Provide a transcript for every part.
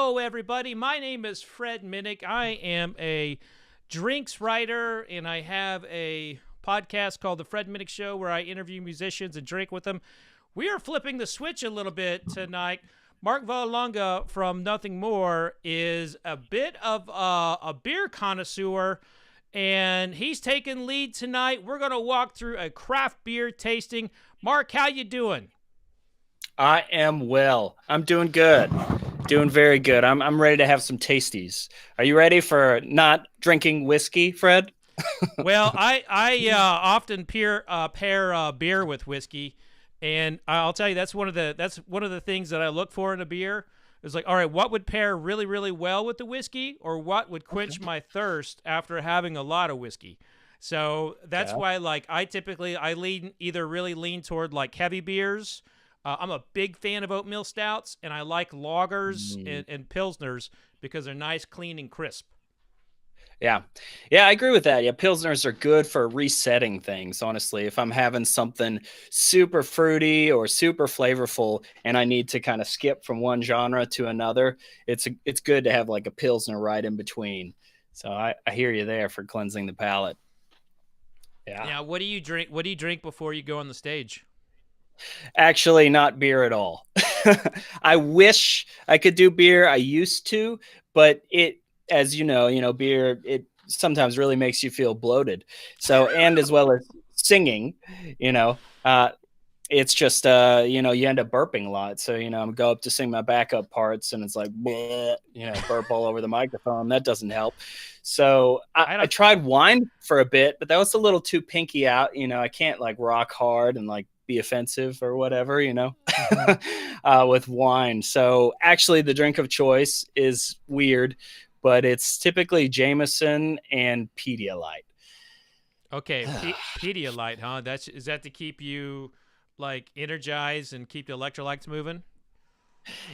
Hello, everybody. My name is Fred Minnick. I am a drinks writer, and I have a podcast called The Fred Minnick Show where I interview musicians and drink with them. We are flipping the switch a little bit tonight. Mark Vollelunga from Nothing More is a bit of a beer connoisseur, and he's taking lead tonight. We're going to walk through a craft beer tasting. Mark, how you doing? I am well. I'm doing good. Doing very good. I'm ready to have some tasties. Are you ready for not drinking whiskey, Fred? Well, I often pair beer with whiskey, and I'll tell you that's one of the things that I look for in a beer. It's like, all right, what would pair really, really well with the whiskey, or what would quench my thirst after having a lot of whiskey? So that's why, like, I really lean toward like heavy beers. I'm a big fan of oatmeal stouts, and I like lagers and pilsners because they're nice, clean, and crisp. Yeah, I agree with that. Yeah, pilsners are good for resetting things. Honestly, if I'm having something super fruity or super flavorful, and I need to kind of skip from one genre to another, it's good to have like a pilsner right in between. So I hear you there for cleansing the palate. Yeah. Now, what do you drink? What do you drink before you go on the stage? Actually, not beer at all. I wish I could do beer. I used to, but as you know, beer, it sometimes really makes you feel bloated. So, and as well as singing, you know, uh, it's just, you end up burping a lot. So, I'm go up to sing my backup parts and it's like, bleh, burp all over the microphone. That doesn't help. So I tried wine for a bit, but that was a little too pinky out. I can't like rock hard and like be offensive or whatever, with wine. So actually the drink of choice is weird, but it's typically Jameson and Pedialyte. Okay, Pedialyte, huh? Is that to keep you like energized and keep the electrolytes moving?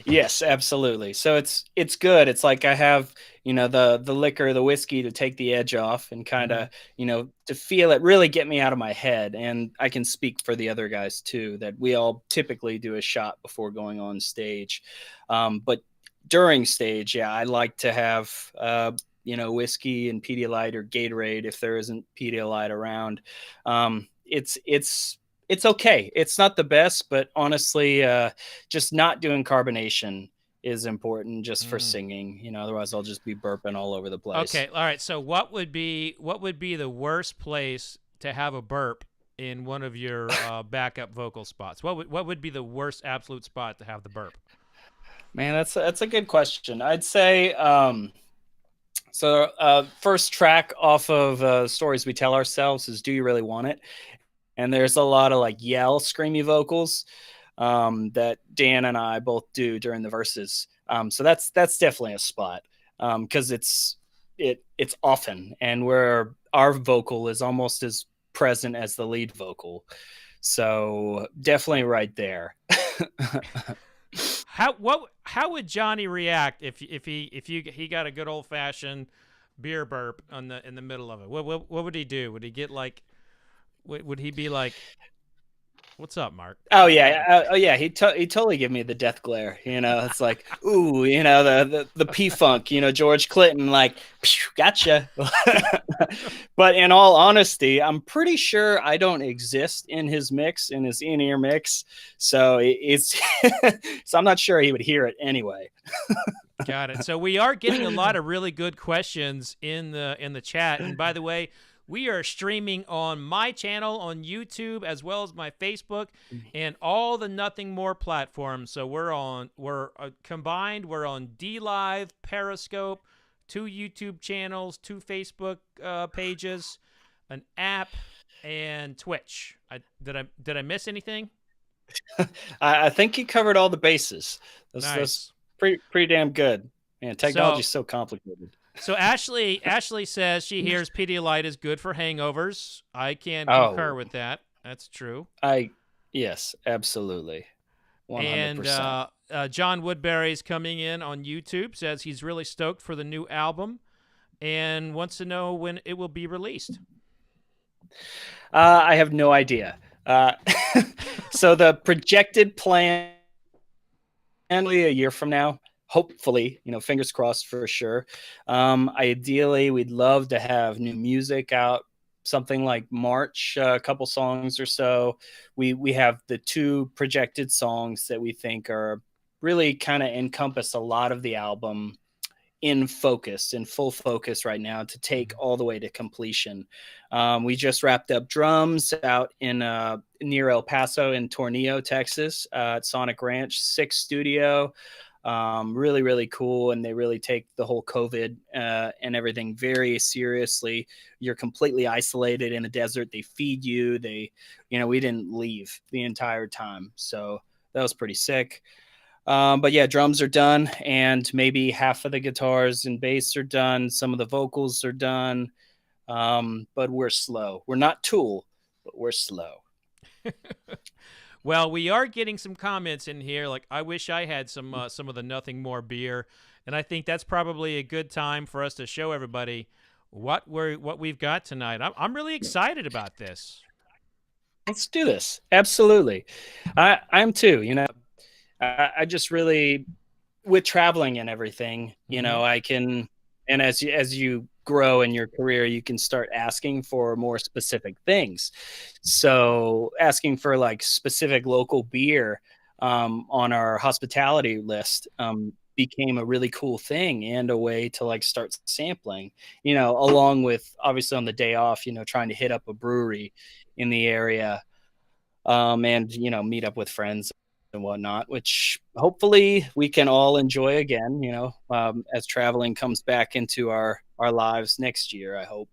Yes, absolutely. So it's good. It's like I have, the liquor, the whiskey to take the edge off and kind of, to feel it really get me out of my head. And I can speak for the other guys too, that we all typically do a shot before going on stage. But during stage, yeah, I like to have, whiskey and Pedialyte or Gatorade if there isn't Pedialyte around. It's okay. It's not the best, but honestly, just not doing carbonation is important just for singing. Otherwise I'll just be burping all over the place. Okay, all right. So what would be the worst place to have a burp in one of your backup vocal spots? What would be the worst absolute spot to have the burp? Man, that's a good question. I'd say first track off of Stories We Tell Ourselves is Do You Really Want It? And there's a lot of like yell, screamy vocals that Dan and I both do during the verses. So that's definitely a spot because it's often, and where our vocal is almost as present as the lead vocal. So definitely right there. How would Johnny react if he got a good old fashioned beer burp in the middle of it? What would he do? Would he get like? Would he be like, "What's up, Mark?" Oh yeah, He totally give me the death glare. It's like, ooh, the P Funk. George Clinton, like, gotcha. But in all honesty, I'm pretty sure I don't exist in his mix, in his in-ear mix. So it's so I'm not sure he would hear it anyway. Got it. So we are getting a lot of really good questions in the chat. And by the way, we are streaming on my channel on YouTube as well as my Facebook and all the Nothing More platforms. So we're combined. We're on DLive, Periscope, 2 YouTube channels, 2 Facebook pages, an app, and Twitch. Did I miss anything? I think you covered all the bases. Nice. That's pretty damn good. Man, technology's so complicated. So Ashley says she hears Pedialyte is good for hangovers. I can concur with that. That's true. Yes, absolutely. 100%. And John Woodbury's coming in on YouTube, says he's really stoked for the new album and wants to know when it will be released. I have no idea. So the projected plan, a year from now, hopefully, fingers crossed for sure. Ideally, we'd love to have new music out, something like March, a couple songs or so. We have the 2 projected songs that we think are really kind of encompass a lot of the album in full focus right now to take all the way to completion. We just wrapped up drums out in near El Paso in Tornillo, Texas, at Sonic Ranch 6 studio. Really, really cool. And they really take the whole COVID and everything very seriously. You're completely isolated in a desert. They feed you. We didn't leave the entire time. So that was pretty sick. But yeah, drums are done, and maybe half of the guitars and bass are done. Some of the vocals are done. But we're slow. We're not Tool, but we're slow. Well, we are getting some comments in here. Like, I wish I had some of the Nothing More beer, and I think that's probably a good time for us to show everybody what we've got tonight. I'm really excited about this. Let's do this. Absolutely, I'm too. I just really, with traveling and everything, I can, and as you grow in your career, you can start asking for more specific things. So asking for like specific local beer on our hospitality list became a really cool thing and a way to like start sampling, along with obviously on the day off, trying to hit up a brewery in the area and, meet up with friends and whatnot, which hopefully we can all enjoy again, as traveling comes back into our lives next year, I hope.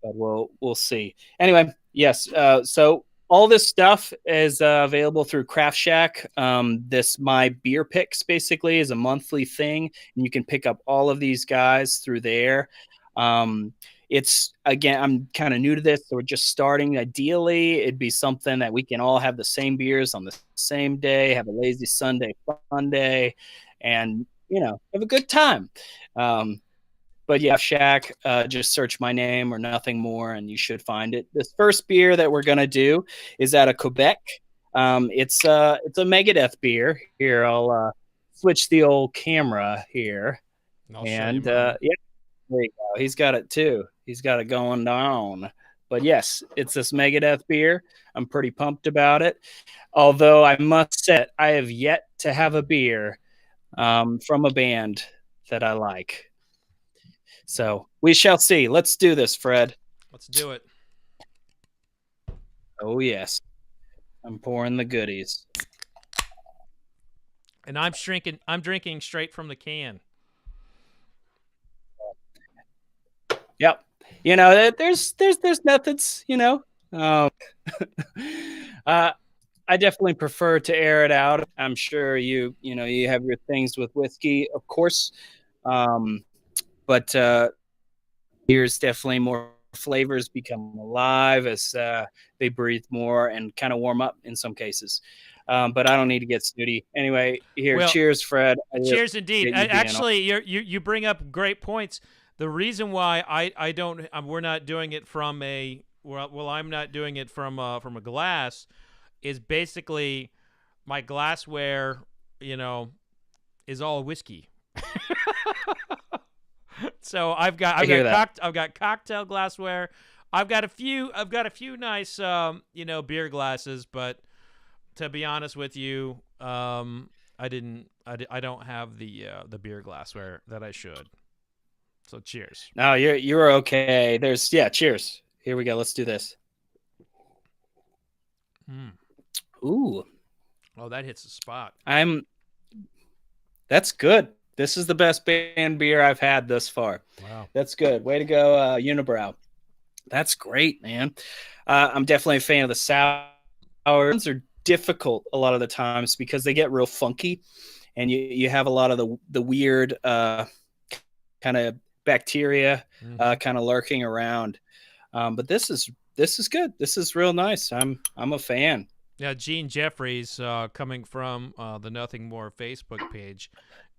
But we'll see. Anyway, yes. So all this stuff is available through Craft Shack. This My Beer Picks basically is a monthly thing, and you can pick up all of these guys through there. It's, again, I'm kind of new to this, so we're just starting. Ideally, it'd be something that we can all have the same beers on the same day, have a lazy Sunday fun day, and have a good time. But yeah, Shack, just search my name or Nothing More, and you should find it. This first beer that we're gonna do is out of Quebec. It's a Megadeth beer. Here, I'll switch the old camera here, and yeah. There you go. He's got it too. He's got it going down. But yes, it's this Megadeth beer. I'm pretty pumped about it. Although I must say, I have yet to have a beer from a band that I like. So we shall see. Let's do this, Fred. Let's do it. Oh, yes. I'm pouring the goodies. And I'm drinking straight from the can. Yep. There's methods, I definitely prefer to air it out. I'm sure you have your things with whiskey, of course. But here's definitely more flavors become alive as they breathe more and kind of warm up in some cases. But I don't need to get snooty. Anyway, here, cheers, Fred. Cheers indeed. Actually, you bring up great points. The reason why we're not doing it from I'm not doing it from a glass is basically my glassware, is all whiskey. So I've got cocktail glassware. I've got a few nice beer glasses, but to be honest with you, I don't have the beer glassware that I should. So cheers. No, you're okay. Cheers. Here we go. Let's do this. Ooh. Oh, that hits the spot. That's good. This is the best band beer I've had thus far. Wow. That's good. Way to go, Unibroue. That's great, man. I'm definitely a fan of the sours. Are difficult a lot of the times because they get real funky, and you have a lot of the weird kind of bacteria kind of lurking around. But this is good. This is real nice. I'm a fan. Yeah, Gene Jeffries, coming from the Nothing More Facebook page,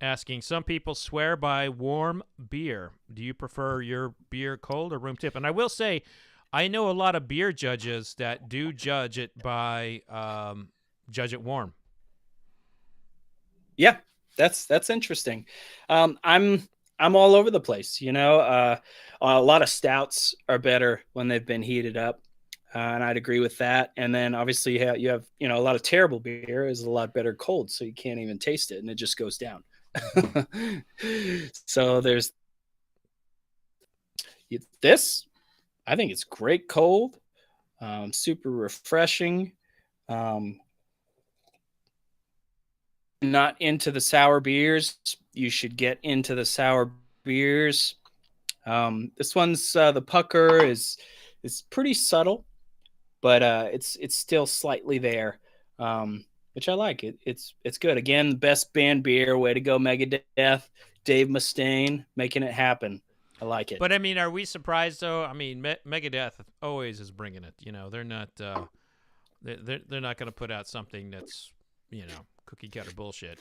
asking, some people swear by warm beer. Do you prefer your beer cold or room temp? And I will say, I know a lot of beer judges that do judge it by judge it warm. Yeah, That's interesting. I'm all over the place. A lot of stouts are better when they've been heated up, and I'd agree with that. And then obviously you have a lot of terrible beer is a lot better cold, so you can't even taste it, and it just goes down. So there's this. I think it's great cold, super refreshing. Um, not into the sour beers, you should get into the sour beers. This one's the pucker is pretty subtle, but it's still slightly there, which I like. It's good. Again, the best band beer. Way to go, Megadeth, Dave Mustaine, making it happen. I like it. But I mean, are we surprised though? I mean, Megadeth always is bringing it. They're not they're not going to put out something that's cookie cutter bullshit.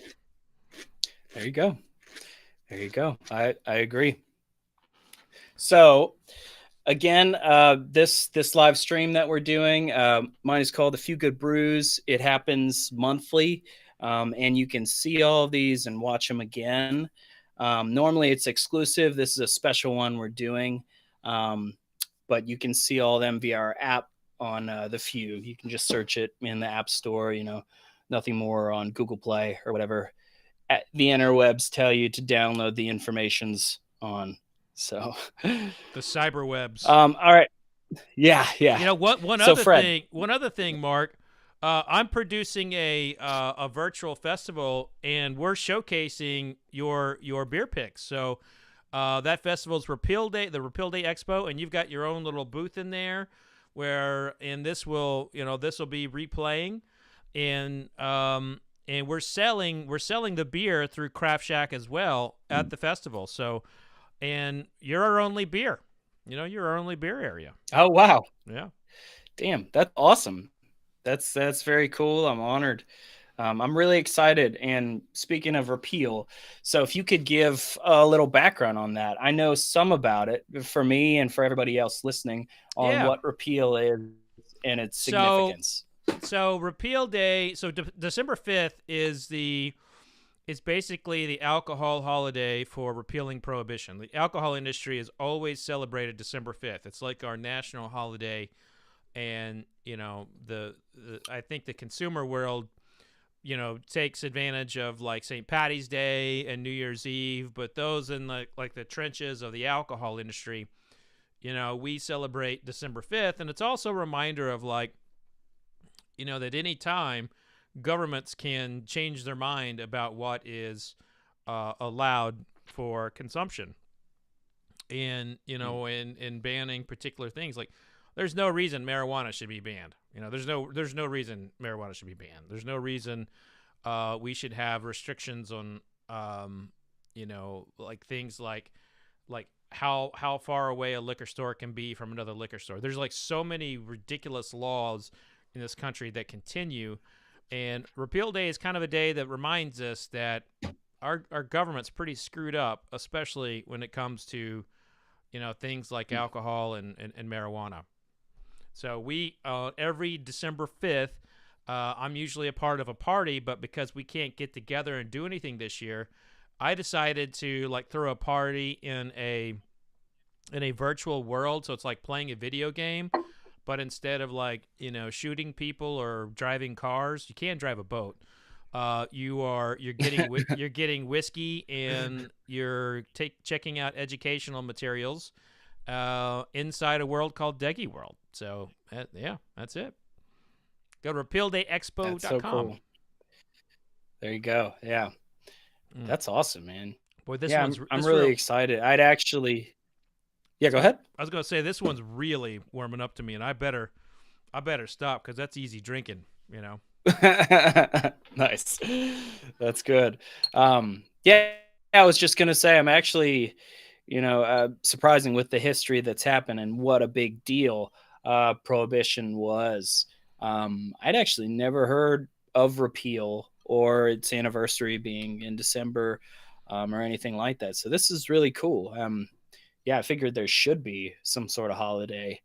There you go. I agree. So again, this live stream that we're doing, mine is called A Few Good Brews. It happens monthly, and you can see all of these and watch them again. Normally it's exclusive. This is a special one we're doing, but you can see all of them via our app on The Few. You can just search it in the App Store, nothing more on Google Play or whatever the interwebs tell you to download the information's on. So the cyberwebs. All right. Yeah. One other thing, Mark. I'm producing a virtual festival, and we're showcasing your beer picks. So that festival's Repeal Day, the Repeal Day Expo, and you've got your own little booth in there, and this will be replaying, and we're selling the beer through Craft Shack as well at the festival. So, and you're our only beer. You're our only beer area. Oh wow. Yeah. Damn, that's awesome. That's very cool. I'm honored. I'm really excited. And speaking of Repeal, so if you could give a little background on that. I know some about it for me and for everybody else listening on what Repeal is and its significance. So Repeal Day, December 5th is basically the alcohol holiday for repealing prohibition. The alcohol industry has always celebrated December 5th. It's like our national holiday. And, I think the consumer world, takes advantage of like St. Patty's Day and New Year's Eve, but those in the trenches of the alcohol industry, we celebrate December 5th. And it's also a reminder of that any time governments can change their mind about what is allowed for consumption, and in banning particular things. Like, there's no reason marijuana should be banned. There's no reason marijuana should be banned. There's no reason we should have restrictions on things like how far away a liquor store can be from another liquor store. There's so many ridiculous laws in this country that continue. And Repeal Day is kind of a day that reminds us that our government's pretty screwed up, especially when it comes to, things like alcohol and marijuana. So we, every December 5th, I'm usually a part of a party, but because we can't get together and do anything this year, I decided to throw a party in a virtual world. So it's like playing a video game. But instead of shooting people or driving cars, you can drive a boat. You're getting whiskey, and you're checking out educational materials inside a world called Deggy World. So that's it. Go to repealdayexpo.com. That's so cool. There you go. Yeah, that's awesome, man. Boy, I'm really excited. I'd actually. Yeah, go ahead. I was gonna say this one's really warming up to me, and I better stop because that's easy drinking. Nice. That's good. Yeah, I was just gonna say I'm actually, surprising with the history that's happened and what a big deal prohibition was. I'd actually never heard of Repeal or its anniversary being in December or anything like that. So this is really cool. Yeah, I figured there should be some sort of holiday.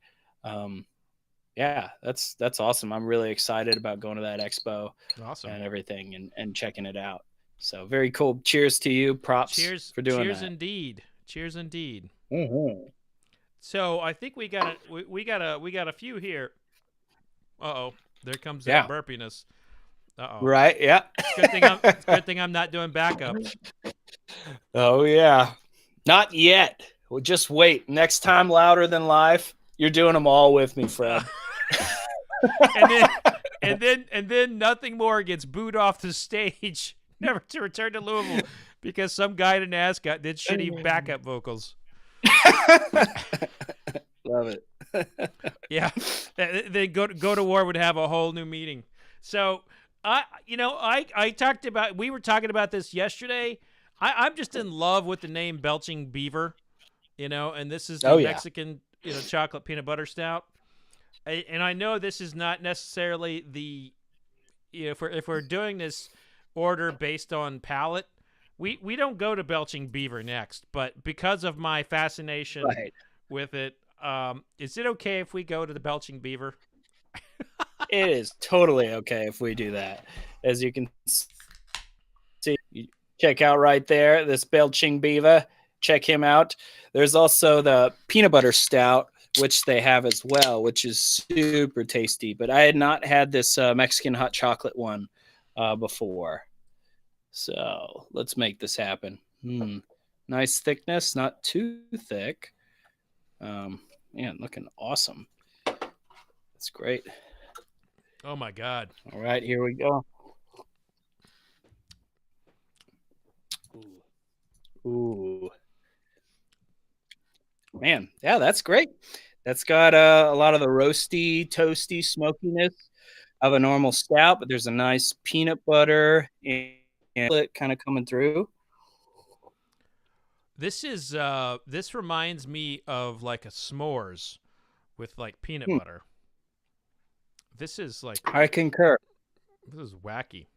Yeah, that's awesome. I'm really excited about going to that expo. Awesome. And everything and checking it out. So very cool. Cheers to you. Props Cheers, for doing cheers that. indeed. Cheers indeed. Mm-hmm. So I think we got a few here. Uh-oh. There comes that Yeah. burpiness. Uh-oh. Right. Yeah. It's good thing I'm not doing backups. Oh yeah. Not yet. Well, just wait. Next time, louder than life. You're doing them all with me, Fred. and then nothing more gets booed off the stage, never to return to Louisville because some guy in an ascot did shitty backup vocals. Love it. Yeah, then go to war would have a whole new meaning. So we were talking about this yesterday. I'm just in love with the name Belching Beaver, and this is the Mexican chocolate peanut butter stout. And I know this is not necessarily the if we're doing this order based on palate, we don't go to Belching Beaver next, but because of my fascination with it, is it okay if we go to the Belching Beaver? It is totally okay if we do that. As you can see, check out right there, this Belching Beaver. Check him out. There's also the peanut butter stout, which they have as well, which is super tasty. But I had not had this Mexican hot chocolate one before. So let's make this happen. Nice thickness, not too thick. Man, looking awesome. That's great. Oh my God. All right, here we go. Ooh. Man, yeah, that's great. That's got a lot of the roasty, toasty smokiness of a normal stout, but there's a nice peanut butter and kind of coming through. This reminds me of like a s'mores with like peanut butter. This is like I concur. This is wacky.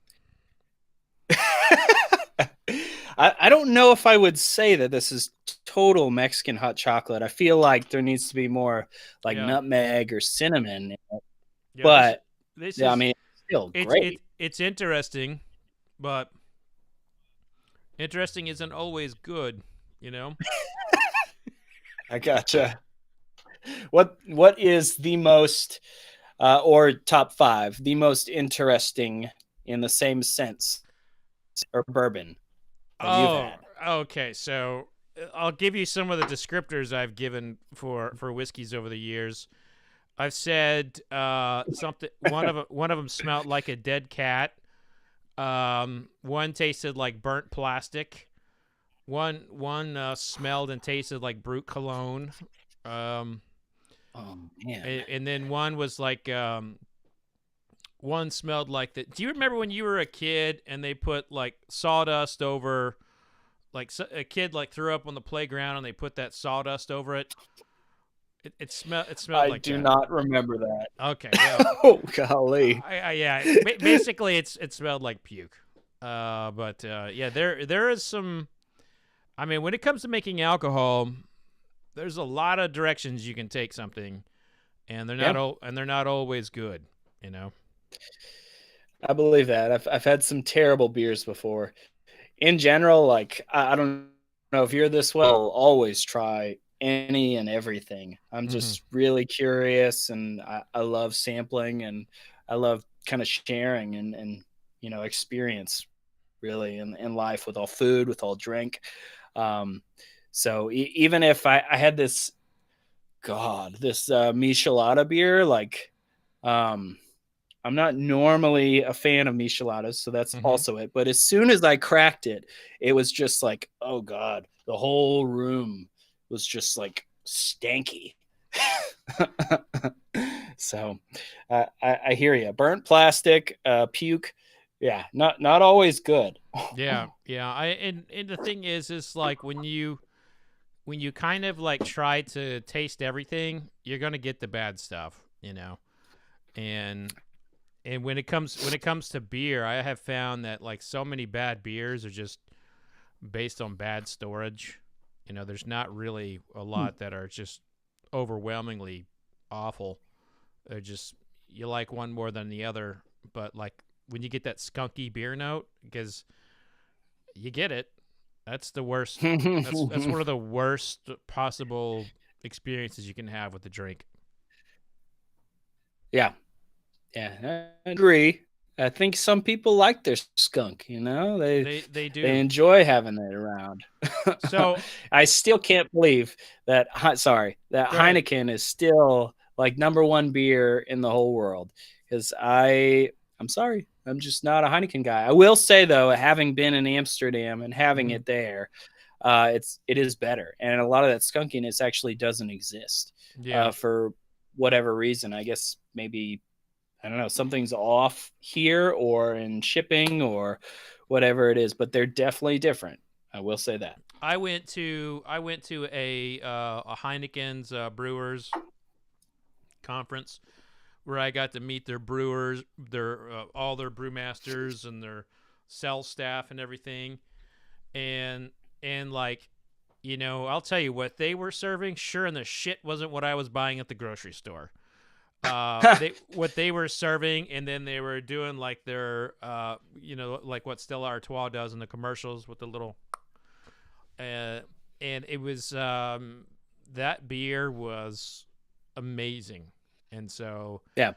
I don't know if I would say that this is total Mexican hot chocolate. I feel like there needs to be more like nutmeg or cinnamon in it. Yeah, but this I mean, it's still great. It's interesting, but interesting isn't always good, I gotcha. What is the most or top 5 the most interesting in the same sense or bourbon that you've had? Okay. So I'll give you some of the descriptors I've given for whiskeys over the years. I've said something. One of them smelled like a dead cat. One tasted like burnt plastic. One smelled and tasted like Brut cologne. Oh man! And then one was like one smelled like the. Do you remember when you were a kid and they put like sawdust over, like a kid like threw up on the playground and they put that sawdust over it? It smelled like that. I do not remember that. Okay. Well, oh golly. Yeah. Basically, it smelled like puke. But yeah, there is some. I mean, when it comes to making alcohol, there's a lot of directions you can take something, and they're not always good. I believe that. I've had some terrible beers before. In general, like I don't know if you're this way. I'll always try any and everything. I'm just really curious, and I love sampling, and I love kind of sharing and experience really in life with all food, with all drink. So even if I had this Michelada beer, like I'm not normally a fan of micheladas, so that's also it. But as soon as I cracked it, it was just like, oh God, the whole room was just like stanky. So I hear you. Burnt plastic, puke. Yeah, not always good. Yeah. And the thing is like when you kind of like try to taste everything, you're gonna get the bad stuff, And when it comes to beer, I have found that like so many bad beers are just based on bad storage. There's not really a lot that are just overwhelmingly awful. They're just you like one more than the other, but like when you get that skunky beer note, because you get it. That's the worst. That's one of the worst possible experiences you can have with the drink. Yeah. Yeah, I agree. I think some people like their skunk, They They they do. enjoy having it around. So I still can't believe that that go ahead. Heineken is still like number one beer in the whole world. Because I'm sorry, I'm just not a Heineken guy. I will say though, having been in Amsterdam and having Mhm. it there, it is better, and a lot of that skunkiness actually doesn't exist Yeah. for whatever reason. I guess maybe I don't know, something's off here or in shipping or whatever it is, but they're definitely different. I will say that. I went to a Heineken's brewers conference where I got to meet their brewers, their all their brewmasters and their sales staff and everything. And like, I'll tell you what they were serving. Sure, and the shit wasn't what I was buying at the grocery store. They what they were serving, and then they were doing like their, like what Stella Artois does in the commercials with the little, uh, and it was that beer was amazing, and so Yeah.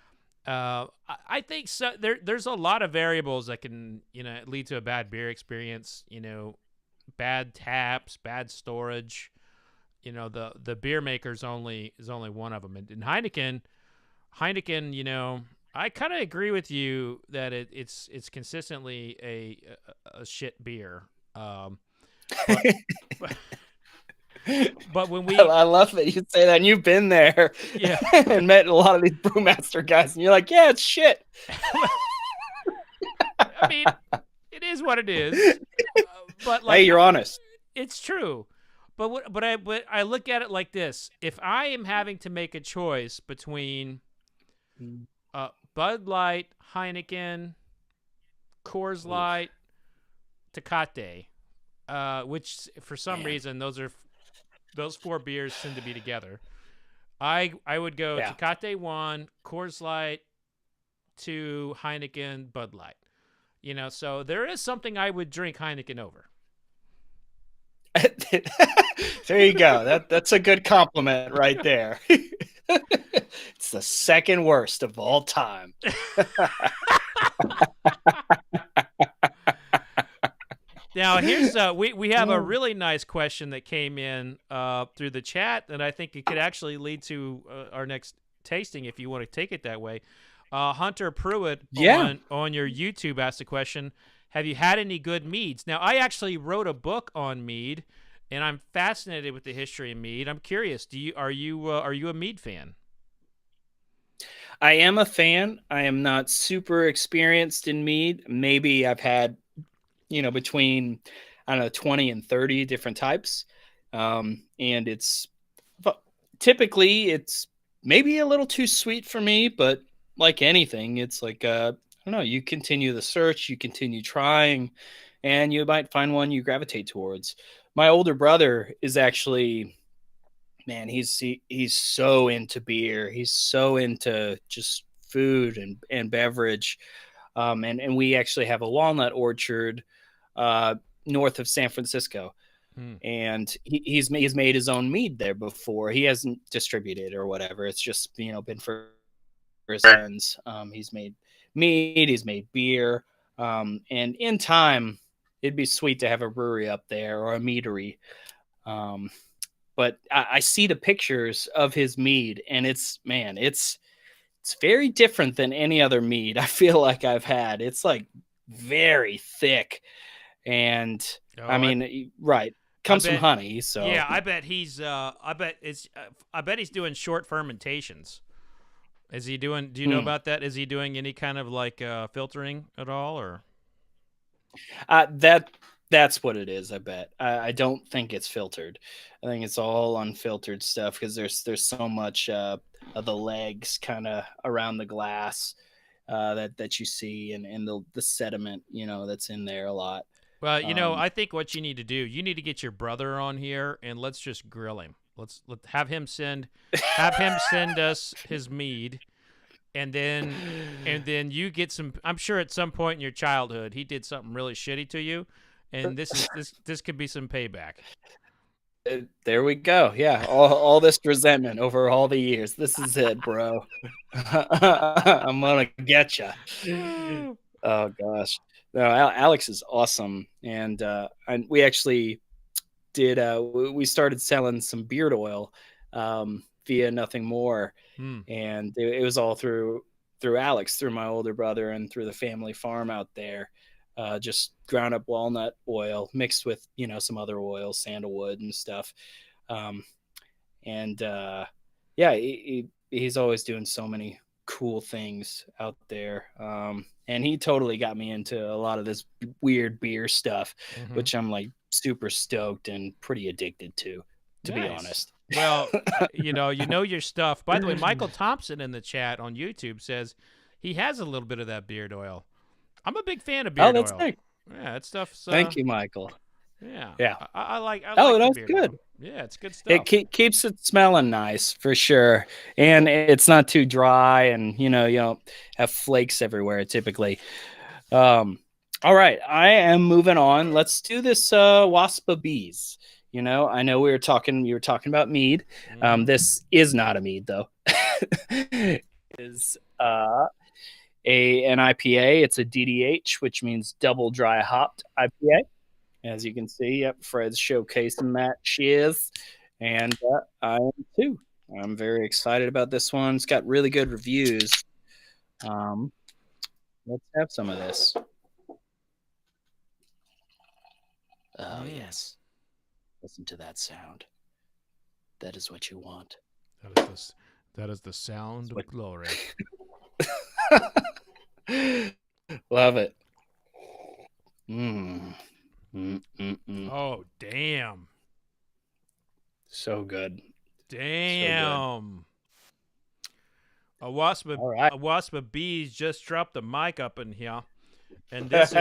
I think so. There's a lot of variables that can lead to a bad beer experience. Bad taps, bad storage. The beer maker is only one of them. And Heineken, I kind of agree with you that it's consistently a shit beer. But but when we I love that you say that. And you've been there yeah, and met a lot of these brewmaster guys, and you're like, yeah, it's shit. I mean, it is what it is. But Hey, like, you're honest. it's true. But I look at it like this: if I am having to make a choice between Bud Light, Heineken, Coors Light, Tecate, which for some Man. reason those four beers seem to be together. I would go Yeah. Tecate 1, Coors Light 2, Heineken, Bud Light. So there is something I would drink Heineken over. There you go. That's a good compliment right there. It's the second worst of all time. Now here's we have a really nice question that came in through the chat, and I think it could actually lead to our next tasting if you want to take it that way. Hunter Pruitt on your YouTube asked the question: have you had any good meads? Now I actually wrote a book on mead, and I'm fascinated with the history of mead. I'm curious. Are you a mead fan? I am a fan. I am not super experienced in mead. Maybe I've had, between, I don't know, 20 and 30 different types. And typically it's maybe a little too sweet for me, but like anything, it's like, I don't know, you continue the search, you continue trying, and you might find one you gravitate towards. My older brother is actually, man, he's so into beer. He's so into just food and beverage. And we actually have a walnut orchard north of San Francisco. And he's made his own mead there before. He hasn't distributed or whatever. It's just, been for his friends. He's made mead, he's made beer. And in time, it'd be sweet to have a brewery up there or a meadery. But I see the pictures of his mead, and it's very different than any other mead I feel like I've had. It's like very thick, and I mean, right, comes from honey. So yeah, I bet he's I bet he's doing short fermentations. Is he doing? Do you know about that? Is he doing any kind of like filtering at all, or? That's what it is. I bet. I don't think it's filtered. I think it's all unfiltered stuff because there's so much of the legs kind of around the glass that you see, and the sediment that's in there a lot. Well, I think what you need to do, you need to get your brother on here and let's just grill him. Let's have him send us his mead, and then you get some. I'm sure at some point in your childhood he did something really shitty to you, and this could be some payback. There we go. Yeah, all this resentment over all the years. This is it, bro. I'm gonna get you. Oh gosh, no, Alex is awesome, and we actually did. We started selling some beard oil via Nothing More, Hmm. and it was all through Alex, through my older brother, and through the family farm out there. Just ground up walnut oil mixed with some other oils, sandalwood and stuff. Um, and yeah, he's always doing so many cool things out there. And he totally got me into a lot of this weird beer stuff, Mm-hmm. which I'm like super stoked and pretty addicted to be Nice. honest. Well, you know your stuff. By the way, Michael Thompson in the chat on YouTube says he has a little bit of that beard oil. I'm a big fan of Oh, beard that's oil. nice. Yeah, that stuff's Thank you, Michael. yeah. Yeah. I Oh, like the that's beard good. oil. Yeah, it's good It stuff. keeps it smelling nice for sure, and it's not too dry, and you don't have flakes everywhere typically. All right, I am moving on. Let's do this Wasp of Bees. I know we were talking about mead. Mm-hmm. This is not a mead though. It is an IPA. It's a DDH, which means double dry hopped IPA. As you can see, yep, Fred's showcasing that shiz, and I am too. I'm very excited about this one. It's got really good reviews. Let's have some of this. Oh, yes. Listen to that sound. That is what you want. That is the sound of glory. Love it. Mm. Mm-mm-mm. Oh, damn. So good. Damn. So good. All right. A wasp of bees just dropped the mic up in here. And this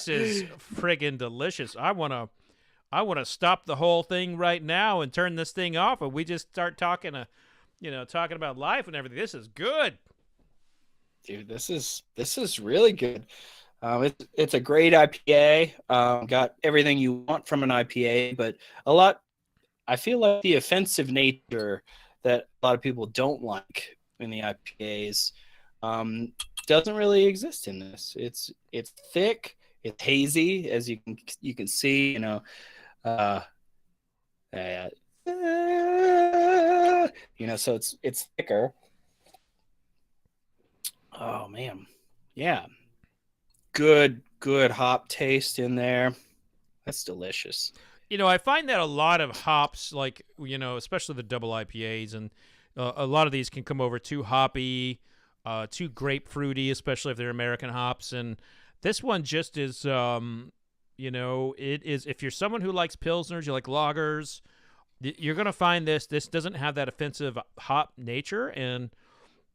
is friggin' delicious. I wanna stop the whole thing right now and turn this thing off, and we just start talking talking about life and everything. This is good. Dude, this is really good. It's a great IPA. Got everything you want from an IPA, but I feel like the offensive nature that a lot of people don't like in the IPAs doesn't really exist in this. It's thick, it's hazy, as you can see. Uh, so it's thicker. Oh man, yeah, good hop taste in there. That's delicious. I find that a lot of hops, like especially the double IPAs, and a lot of these can come over too hoppy, too grapefruity, especially if they're American hops. And this one just is, it is. If you're someone who likes pilsners, you like lagers, you're gonna find this. This doesn't have that offensive hop nature,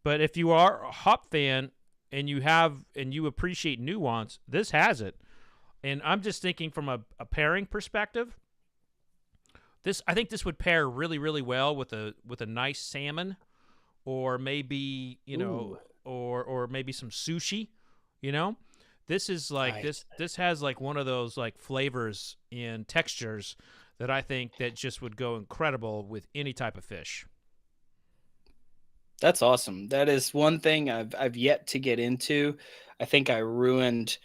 but if you are a hop fan and you appreciate nuance, this has it. And I'm just thinking from a pairing perspective. I think this would pair really, really well with a nice salmon, or maybe or maybe some sushi. This is like Nice. this has like one of those like flavors and textures that I think that just would go incredible with any type of fish. That's awesome. That is one thing I've yet to get into. I think I ruined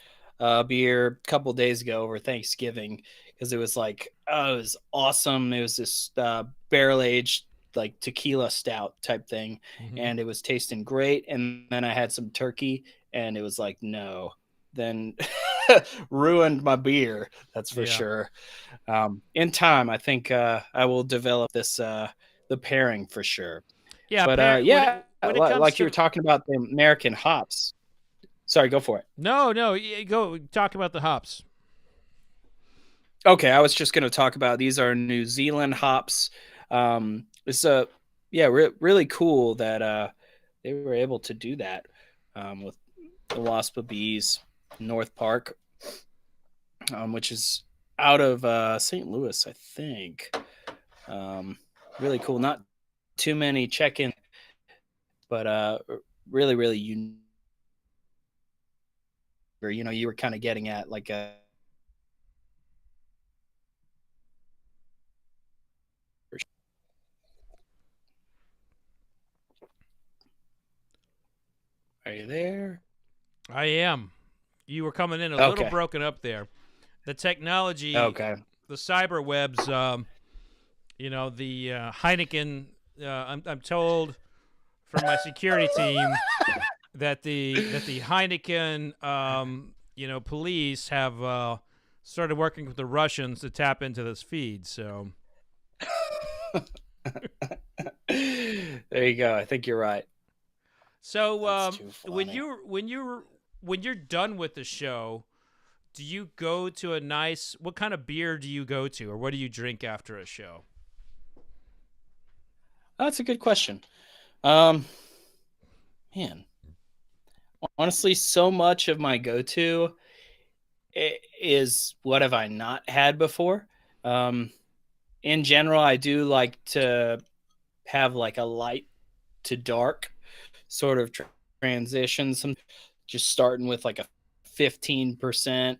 beer a couple days ago over Thanksgiving because it was like, oh, it was awesome. It was this barrel aged like tequila stout type thing, Mm-hmm. and it was tasting great. And then I had some turkey, and it was like, no. Then ruined my beer. That's for sure. In time, I think I will develop this the pairing for sure. Yeah, But yeah, when it comes like you were to talking about the American hops. Sorry, go for it. no, go talk about the hops. Okay, I was just going to talk about these are New Zealand hops. It's really cool that they were able to do that with the Wasp of Bees, North Park, which is out of St. Louis, I think. Really cool. Not too many check-in, but really, really unique. You were kind of getting at like a you there? I am. You were coming in a little Okay. broken up there. The technology, Okay. the cyber webs, the Heineken. I'm told from my security team that the Heineken, police have started working with the Russians to tap into this feed. So There you go. I think you're right. So That's too when funny. you're done with the show, do you go to a nice? What kind of beer do you go to, or what do you drink after a show? That's a good question. Um, Man, honestly, so much of my go-to is what have I not had before. Um, in general, I do like to have like a light to dark sort of transition. Some just starting with like a 15%,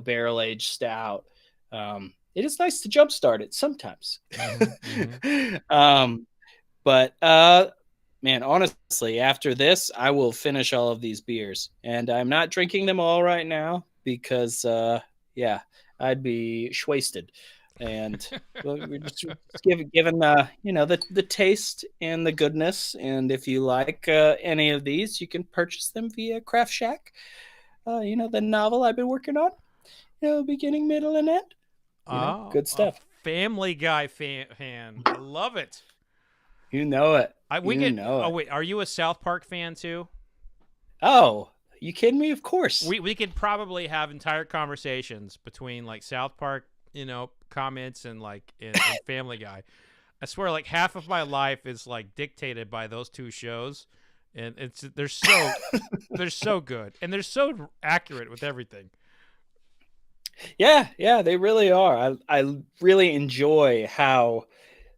barrel aged stout. It is nice to jumpstart it sometimes. um, but man, honestly, after this, I will finish all of these beers, and I'm not drinking them all right now because, yeah, I'd be wasted. And well, we're just given the taste and the goodness. And if you like any of these, you can purchase them via Craft Shack. The novel I've been working on. Beginning, middle, and end. Oh, Good a stuff. Family Guy fan. I love it. You know it. We You get. know Oh it. wait, are you a South Park fan too? Oh, you kidding me? Of course. We could probably have entire conversations between like South Park, comments and like and Family Guy. I swear, like half of my life is like dictated by those two shows, and they're so good and they're so accurate with everything. Yeah, they really are. I really enjoy how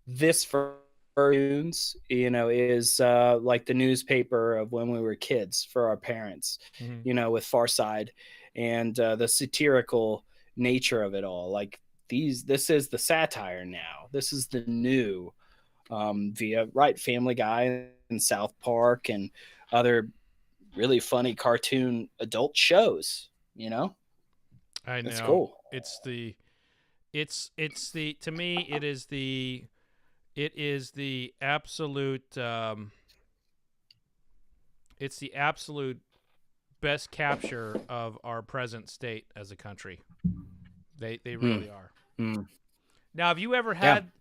this cartoons, is like the newspaper of when we were kids for our parents, Mm-hmm. with Far Side and the satirical nature of it all. Like this is the satire now. This is the new via Family Guy and South Park and other really funny cartoon adult shows. I That's know cool. it's the to me it is the absolute it's the absolute best capture of our present state as a country. They Hmm. really are. Hmm. Now, have you ever Yeah. had?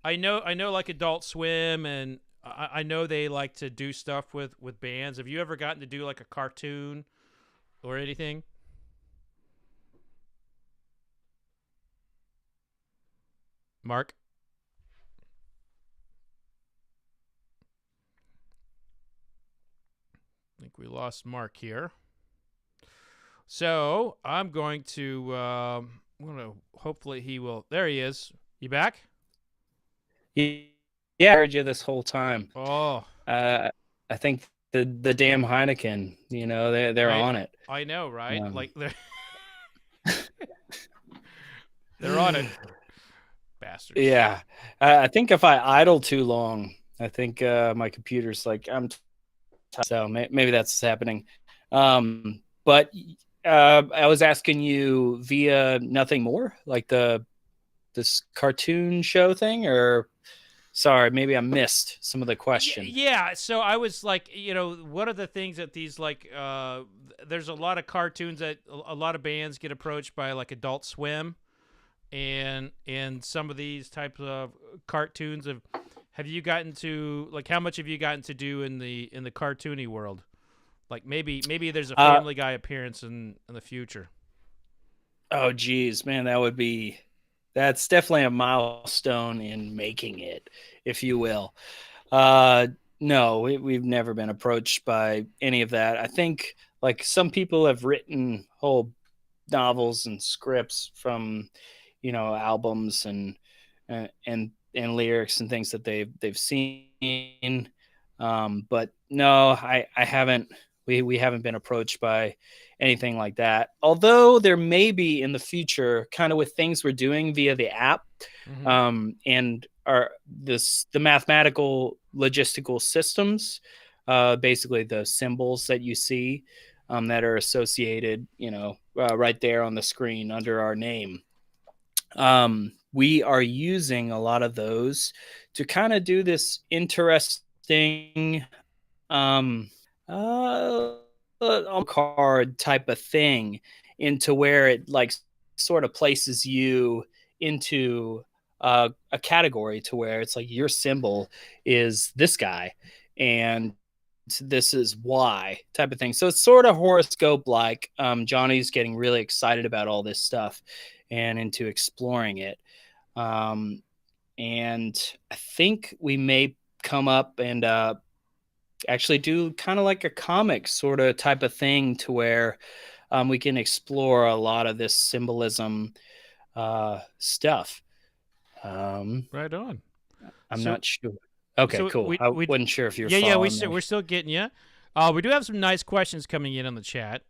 I know, like Adult Swim, and I know they like to do stuff with bands. Have you ever gotten to do like a cartoon or anything? Mark, I think we lost Mark here. So I'm going to. Hopefully he will. There he is. You back? Yeah, I heard you this whole time. Oh, I think the damn Heineken, they're I on it. I know, right? Um, Like they're on it, bastards. yeah, I think if I idle too long, I think my computer's like so maybe that's what's happening. But I was asking you via nothing more, like this cartoon show thing, or sorry, maybe I missed some of the question. Yeah, so I was like, what are the things that these like there's a lot of cartoons that a lot of bands get approached by like Adult Swim and some of these types of cartoons have you gotten to like how much have you gotten to do in the cartoony world? Like maybe there's a Family Guy appearance in the future. Oh geez, man, that's definitely a milestone in making it, if you will. Uh, no, we've never been approached by any of that. I think like some people have written whole novels and scripts from, albums and lyrics and things that they've seen. But no, I haven't. We haven't been approached by anything like that. Although there may be in the future, kind of with things we're doing via the app, Mm-hmm. and the mathematical logistical systems. basically the symbols that you see that are associated, right there on the screen under our name. We are using a lot of those to kind of do this interesting um, uh, card type of thing into where it like sort of places you into a category to where it's like your symbol is this guy and this is why type of thing. So it's sort of horoscope like. Johnny's getting really excited about all this stuff and into exploring it. And I think we may come up and actually do kind of like a comic sort of type of thing to where we can explore a lot of this symbolism stuff. Right on. I'm So not sure. Okay, so cool. I wasn't sure if you're yeah, following me. we're still getting you. We do have some nice questions coming in on the chat.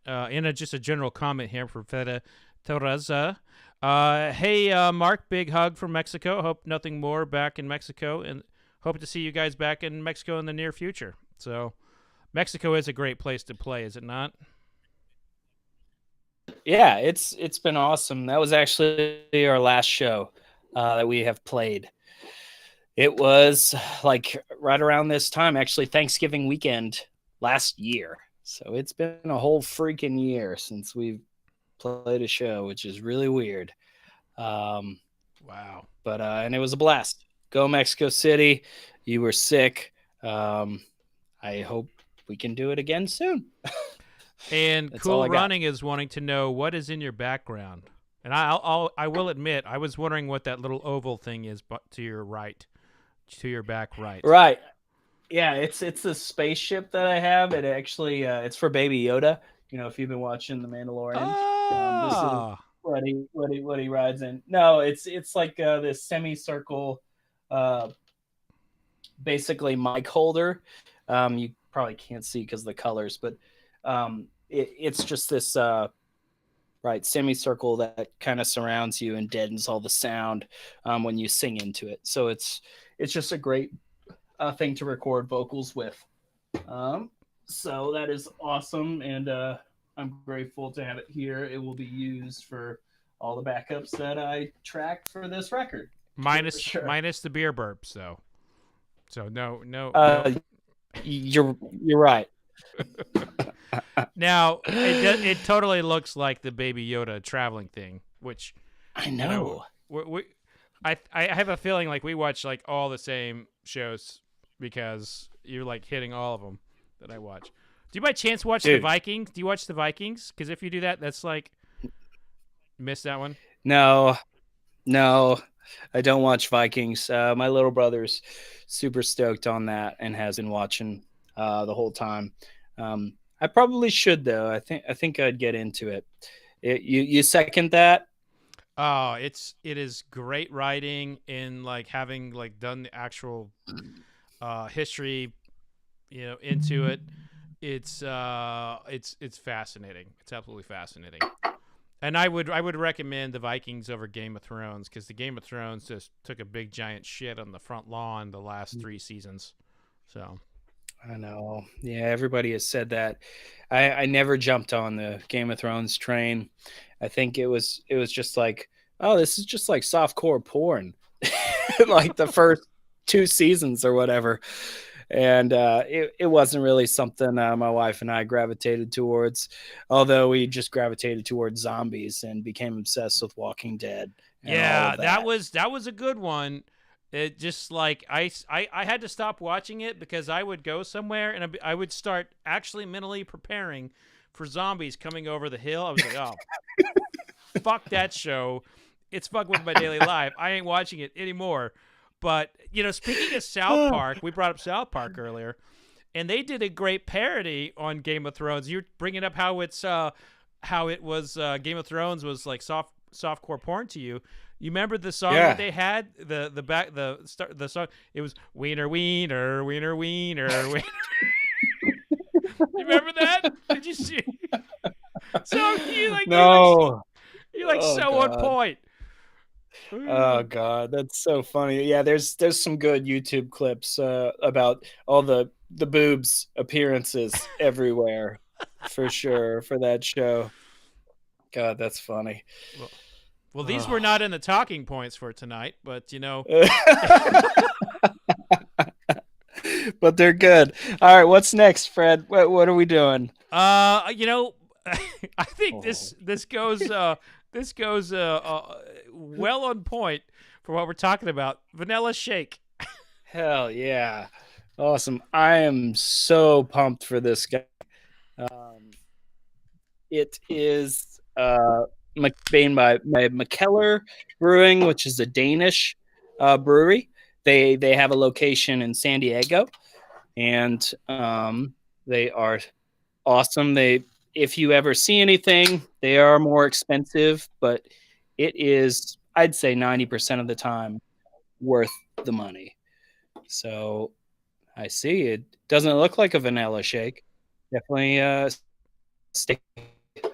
Just a general comment here for Feta Teresa. Hey, Mark, big hug from Mexico. Hope nothing more back in Mexico, and hope to see you guys back in Mexico in the near future. So, Mexico is a great place to play, is it not? Yeah, it's been awesome. That was actually our last show that we have played. It was like right around this time, actually Thanksgiving weekend last year. So it's been a whole freaking year since we've played a show, which is really weird. Wow. But and it was a blast. Go Mexico City. You were sick. I hope we can do it again soon. And Cool Running is wanting to know what is in your background. And I will admit, I was wondering what that little oval thing is to your right, to your back right. Right. Yeah, it's a spaceship that I have. It actually it's for Baby Yoda. If you've been watching The Mandalorian, this is what he rides in. No, it's like this semicircle, basically mic holder. You probably can't see because of the colors, but it's just this semicircle that kind of surrounds you and deadens all the sound when you sing into it. So it's just a great thing to record vocals with. So that is awesome, and I'm grateful to have it here. It will be used for all the backups that I track for this record. Minus the beer burps, though. So no. You're right. Now it totally looks like the Baby Yoda traveling thing, which I know. I have a feeling like we watch like all the same shows because you're like hitting all of them that I watch. Do you by chance watch the Vikings? Do you watch the Vikings? Because if you do that, that's like miss that one. No, I don't watch Vikings. My little brother's super stoked on that and has been watching the whole time. I probably should though. I think I'd get into it. You second that? Oh, it is great writing and like having like done the actual history, into it. It's fascinating. It's absolutely fascinating. And I would recommend the Vikings over Game of Thrones because the Game of Thrones just took a big giant shit on the front lawn the last 3 seasons. So I know. Yeah, everybody has said that. I never jumped on the Game of Thrones train. I think it was just like, oh, this is just like softcore porn, like the first 2 seasons or whatever. And it wasn't really something my wife and I gravitated towards, although we just gravitated towards zombies and became obsessed with Walking Dead. Yeah, that was a good one. It just like I had to stop watching it because I would go somewhere and I would start actually mentally preparing for zombies coming over the hill. I was like, oh, fuck that show. It's fucking with my daily life. I ain't watching it anymore. But, speaking of South Park, we brought up South Park earlier, and they did a great parody on Game of Thrones. You're bringing up how it was Game of Thrones was like softcore porn to you. You remember the song that they had? The song, it was Wiener Wiener Wiener Wiener Wiener. You remember that? Did you see? So you're like so God. On point. Oh God, that's so funny. Yeah, there's some good YouTube clips about all the the boobs appearances everywhere for sure for that show. God, that's funny. Well, these were not in the talking points for tonight, but But they're good. All right, what's next, Fred? What are we doing? I think Oh. this goes well on point for what we're talking about. Vanilla shake. Hell yeah. Awesome. I am so pumped for this guy. It is made by Mikkeller Brewing, which is a Danish brewery. They have a location in San Diego, and they are awesome. If you ever see anything, they are more expensive, but it is, I'd say, 90% of the time worth the money. So I see it doesn't look like a vanilla shake. Definitely steak.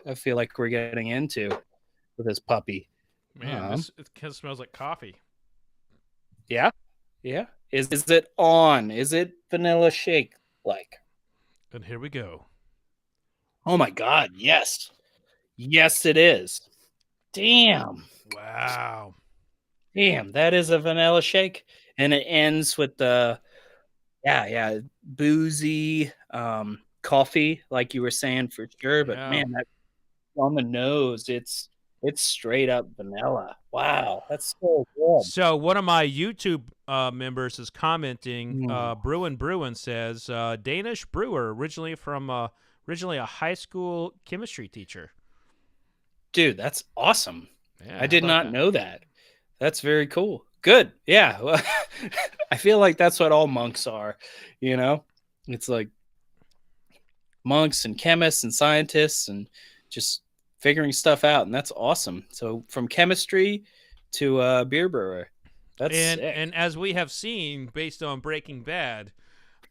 I feel like we're getting into with this puppy. Man, it kind of smells like coffee. Yeah, yeah. Is it on? Is it vanilla shake like? And here we go. Oh my God! Yes, yes, it is. Damn, Wow. damn. That is a vanilla shake, and it ends with the yeah, boozy coffee, like you were saying for sure. But Yeah. man, that on the nose, it's straight up vanilla. Wow, that's so good. So one of my YouTube members is commenting. Mm. Bruin says Danish brewer, originally a high school chemistry teacher. Dude, that's awesome. Yeah, I did not know that. That's very cool. Good. Yeah. Well, I feel like that's what all monks are, you know? It's like monks and chemists and scientists and just figuring stuff out, and that's awesome. So from chemistry to beer brewer. That's sick. And as we have seen based on Breaking Bad,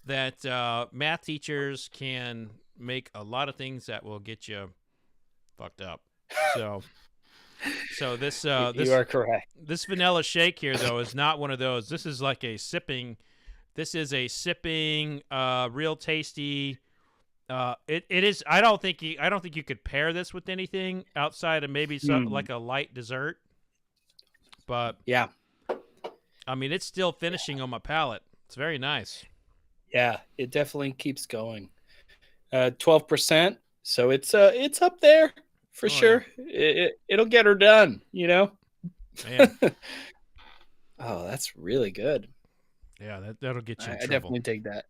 that math teachers can make a lot of things that will get you fucked up. So this you are correct. This vanilla shake here though is not one of those. This is like a sipping. This is a sipping, real tasty. It is. I don't think you could pair this with anything outside of maybe like a light dessert. But yeah, I mean, it's still finishing on my palate. It's very nice. Yeah, it definitely keeps going. 12%, so it's up there for sure. Yeah. It'll get her done, you know. Man. Oh, that's really good. Yeah, that'll get you. I definitely take that.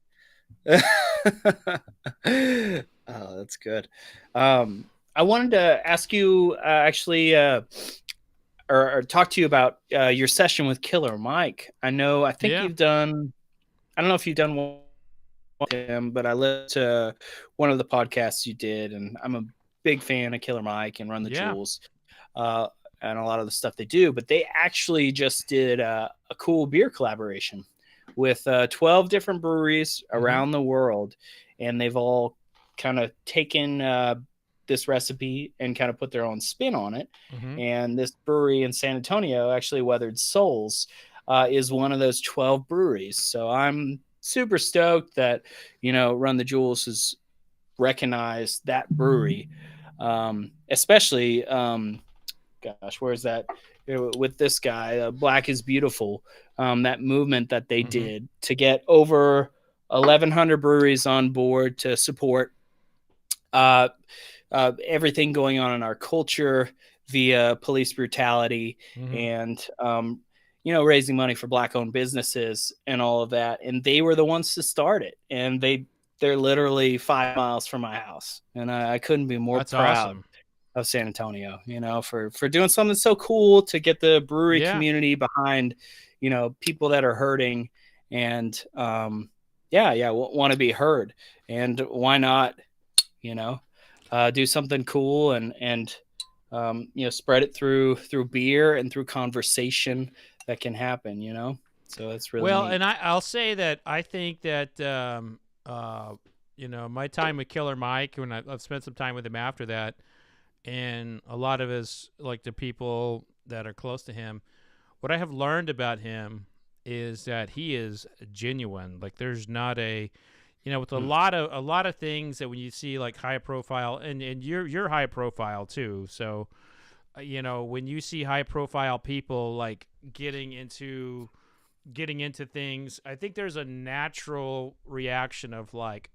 Oh, that's good. I wanted to ask you actually, or talk to you about your session with Killer Mike. I think you've done. I don't know if you've done one with him, but I listened to one of the podcasts you did, and I'm a big fan of Killer Mike and Run the Jewels, and a lot of the stuff they do. But they actually just did a cool beer collaboration with 12 different breweries around the world, and they've all kind of taken this recipe and kind of put their own spin on it. And this brewery in San Antonio, actually Weathered Souls, is one of those 12 breweries. So I'm super stoked that, Run the Jewels has recognized that brewery, especially, where's that? With this guy, Black is Beautiful, that movement that they did to get over 1,100 breweries on board to support everything going on in our culture via police brutality and, raising money for Black-owned businesses and all of that. And they were the ones to start it. And they're literally 5 miles from my house. And I couldn't be more proud of San Antonio, for doing something so cool to get the brewery community behind, people that are hurting and, want to be heard. And why not, do something cool and spread it through beer and through conversation that can happen, so that's really neat. And I'll say that I think that my time with Killer Mike, when I've spent some time with him after that, and a lot of his, like, the people that are close to him, what I have learned about him is that he is genuine. Like, there's not with a lot of things that when you see like high profile, and you're high profile too, so when you see high profile people like getting into things, I think there's a natural reaction of like,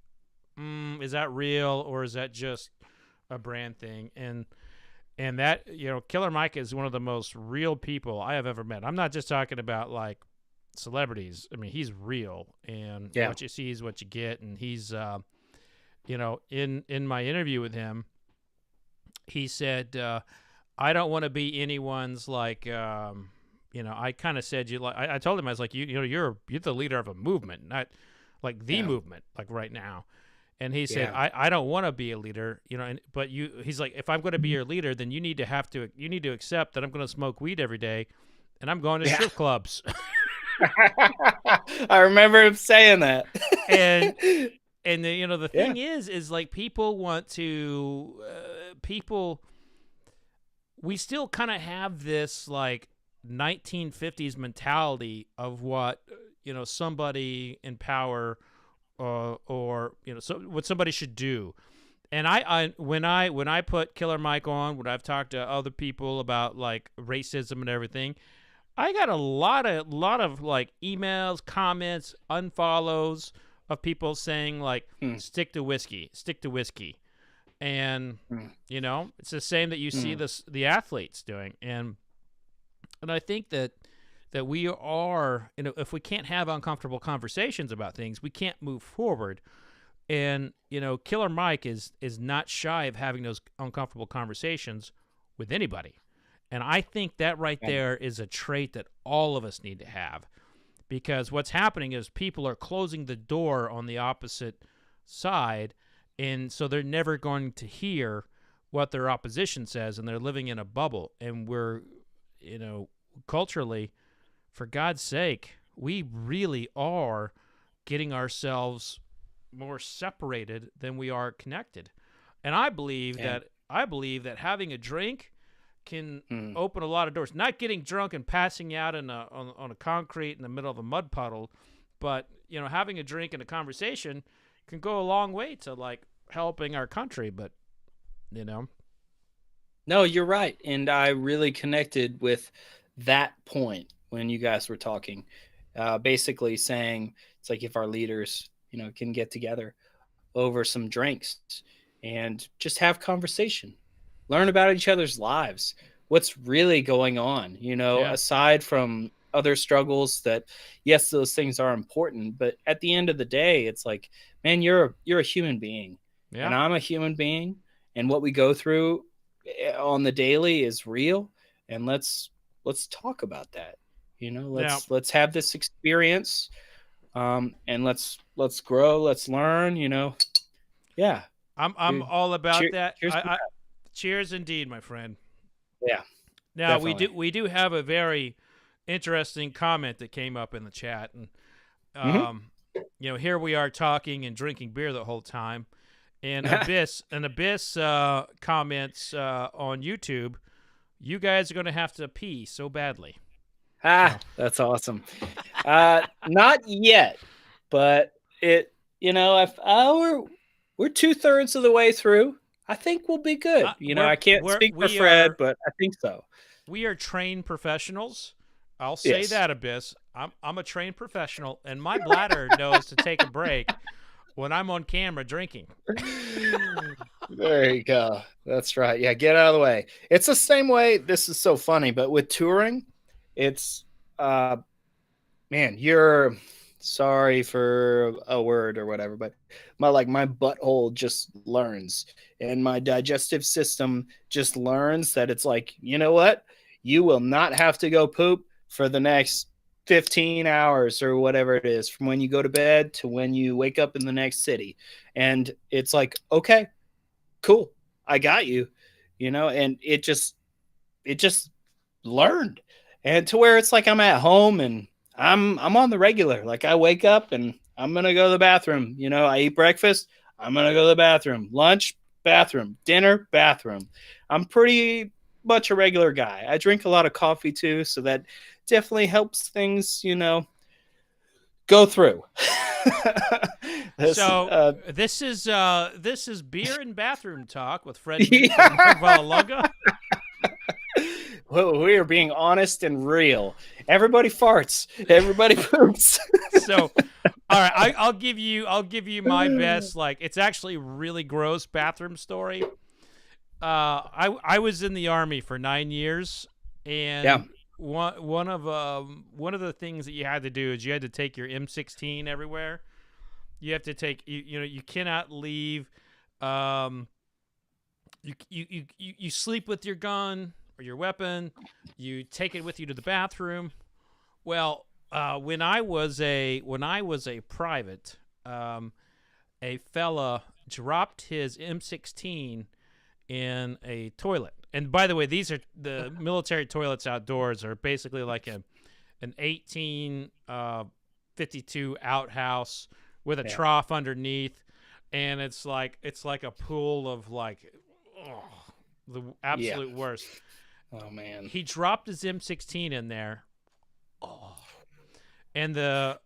is that real or is that just a brand thing? And that, Killer Mike is one of the most real people I have ever met. I'm not just talking about like celebrities. I mean, he's real, and what you see is what you get. And he's, in my interview with him, he said, I don't want to be anyone's like, I kind of said I told him, I was like, you're the leader of a movement, not like the movement, like right now. And he said, I don't want to be a leader, but he's like, if I'm going to be your leader, then you need to accept that I'm going to smoke weed every day and I'm going to strip clubs. I remember him saying that. and the thing is like people want to, we still kind of have this like 1950s mentality of what, somebody in power or what somebody should do. And when I put Killer Mike on, when I've talked to other people about like racism and everything, I got a lot of like emails, comments, unfollows of people saying like, stick to whiskey. And it's the same that you see the athletes doing. And I think that we are, if we can't have uncomfortable conversations about things, we can't move forward. And, Killer Mike is not shy of having those uncomfortable conversations with anybody. And I think that right there is a trait that all of us need to have, because what's happening is people are closing the door on the opposite side. And so they're never going to hear what their opposition says, and they're living in a bubble. And we're, culturally, for God's sake, we really are getting ourselves more separated than we are connected. And I believe that having a drink can open a lot of doors. Not getting drunk and passing out on a concrete in the middle of a mud puddle, but having a drink and a conversation can go a long way to like helping our country. But no, you're right. And I really connected with that point when you guys were talking, basically saying it's like if our leaders, can get together over some drinks and just have conversation, learn about each other's lives, what's really going on, aside from other struggles that, yes, those things are important. But at the end of the day, it's like, man, you're a human being and I'm a human being. And what we go through on the daily is real. And let's talk about that. Let's have this experience, and let's grow, let's learn. Yeah, I'm all about that. Cheers, cheers indeed, my friend. Yeah. Now definitely. we do have a very interesting comment that came up in the chat, and here we are talking and drinking beer the whole time, and Abyss comments on YouTube, you guys are going to have to pee so badly. That's awesome. Not yet, but it, if we're 2/3 of the way through, I think we'll be good. I can't speak for Fred, but I think so. We are trained professionals. I'll say that, Abyss. I'm a trained professional, and my bladder knows to take a break when I'm on camera drinking. There you go. That's right. Yeah, get out of the way. It's the same way. This is so funny, but with touring, it's man, you're sorry for a word or whatever, but my butthole just learns, and my digestive system just learns that it's like, you know what? You will not have to go poop for the next 15 hours or whatever it is, from when you go to bed to when you wake up in the next city. And it's like, okay, cool, I got you, and it just learned. And to where it's like I'm at home and I'm on the regular. Like I wake up and I'm going to go to the bathroom. I eat breakfast. I'm going to go to the bathroom. Lunch, bathroom. Dinner, bathroom. I'm pretty much a regular guy. I drink a lot of coffee too, so that definitely helps things, go through. This is beer and bathroom talk with Fred Minnick and Mark Vollelunga. Well, we are being honest and real. Everybody farts. Everybody poops. So, all right, I'll give you my best. Like, it's actually really gross bathroom story. I was in the Army for 9 years, and one of the things that you had to do is you had to take your M16 everywhere. You have to take you cannot leave. You sleep with your gun or your weapon. You take it with you to the bathroom. Well, when I was a private, a fella dropped his M16 in a toilet. And by the way, these are the military toilets outdoors are basically like an 1852 outhouse with a trough underneath, and it's like a pool of like the absolute worst. Oh man. He dropped his M16 in there. And the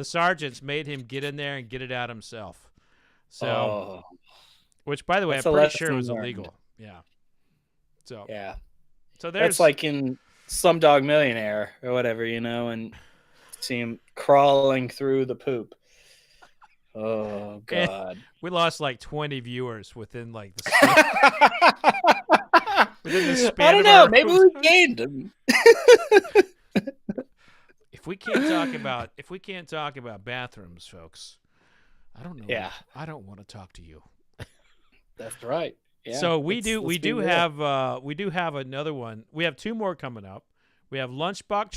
sergeants made him get in there and get it out himself. So which, by the way, I'm pretty sure was illegal. Yeah. So yeah. So there's that's like in Slumdog Millionaire or whatever, and see him crawling through the poop. Oh God. And we lost like 20 viewers within like the span. I don't know. Maybe we gained them. If we can't talk about bathrooms, folks, I don't know. Yeah. I don't want to talk to you. That's right. Yeah. So we do have another one. We have two more coming up. We have Lunchbox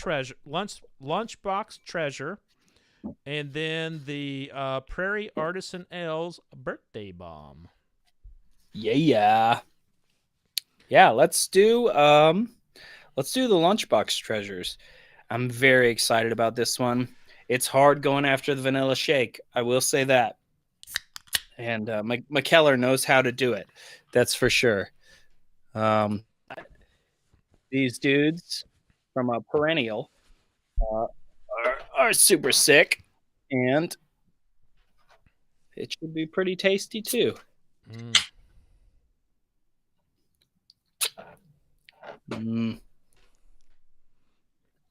Treasure, and then the Prairie Artisan Ales Birthday Bomb. Yeah. Let's do the Lunchbox Treasures. I'm very excited about this one. It's hard going after the vanilla shake. I will say that. And Mikkeller knows how to do it. That's for sure. These dudes from a Perennial are super sick, and it should be pretty tasty too.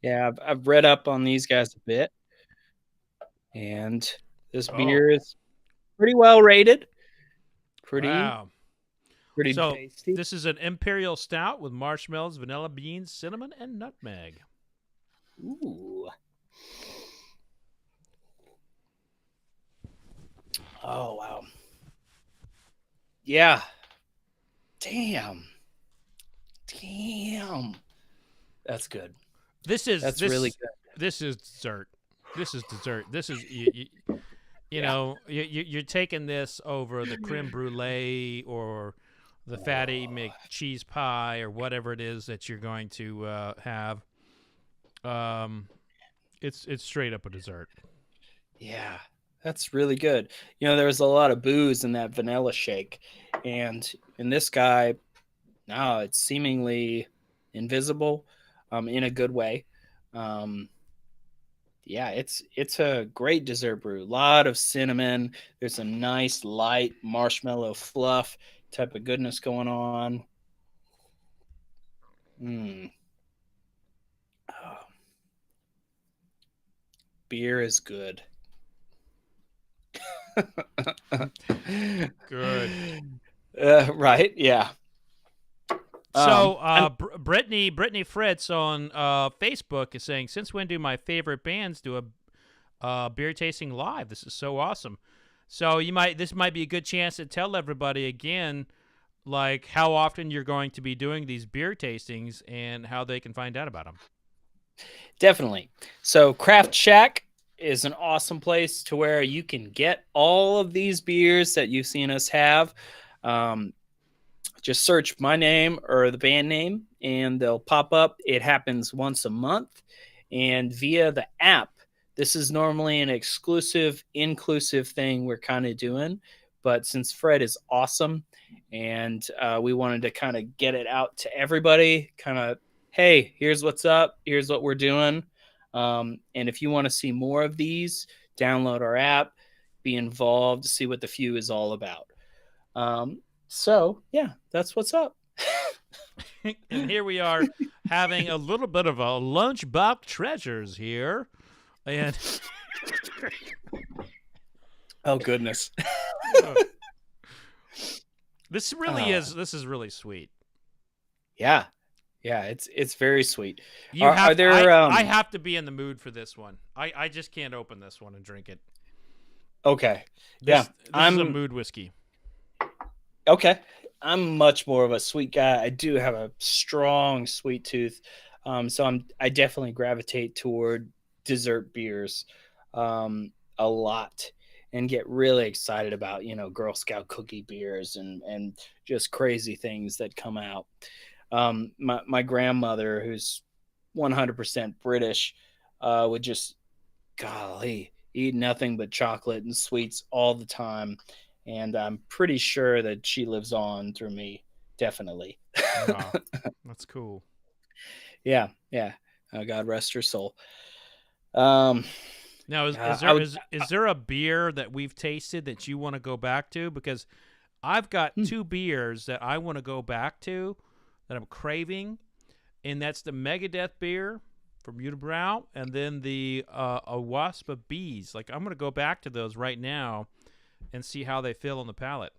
Yeah, I've read up on these guys a bit, and this beer is pretty well rated. Pretty tasty. This is an Imperial Stout with marshmallows, vanilla beans, cinnamon, and nutmeg. Ooh. Oh, wow. Yeah. Damn. That's good. That's really good. This is dessert. This is you're taking this over the creme brulee or the fatty McCheese pie or whatever it is that you're going to have. It's straight up a dessert. Yeah, that's really good. There was a lot of booze in that vanilla shake, and in this guy, no, it's seemingly invisible, in a good way. Yeah, it's a great dessert brew. A lot of cinnamon. There's a nice light marshmallow fluff type of goodness going on. Oh. Beer is good. Good. Right? Yeah. So, Brittany Fritz on Facebook is saying, "Since when do my favorite bands do a beer tasting live? This is so awesome." So this might be a good chance to tell everybody again, like how often you're going to be doing these beer tastings and how they can find out about them. Definitely. So, Craft Shack is an awesome place to where you can get all of these beers that you've seen us have. Just search my name or the band name, and they'll pop up. It happens once a month, and via the app. This is normally an exclusive, inclusive thing we're kind of doing, but since Fred is awesome, and we wanted to kind of get it out to everybody, kind of, hey, here's what's up, here's what we're doing. And if you want to see more of these, download our app, be involved, see what the Few is all about. So yeah, that's what's up. And here we are having a little bit of a Lunchbox treasures here. And oh goodness. This is really sweet. Yeah. Yeah, it's very sweet. I have to be in the mood for this one. I just can't open this one and drink it. Okay. This is a mood whiskey. Okay. I'm much more of a sweet guy. I do have a strong sweet tooth. So I definitely gravitate toward dessert beers a lot, and get really excited about, Girl Scout cookie beers and just crazy things that come out. My grandmother, who's 100% British, would just, golly, eat nothing but chocolate and sweets all the time. And I'm pretty sure that she lives on through me. Definitely. Wow. That's cool. Yeah. God rest her soul. Now, is there a beer that we've tasted that you want to go back to? Because I've got two beers that I want to go back to that I'm craving, and that's the Megadeth beer from Unibroue, and then the a Wasp of Bees. Like, I'm going to go back to those right now and see how they feel on the palate.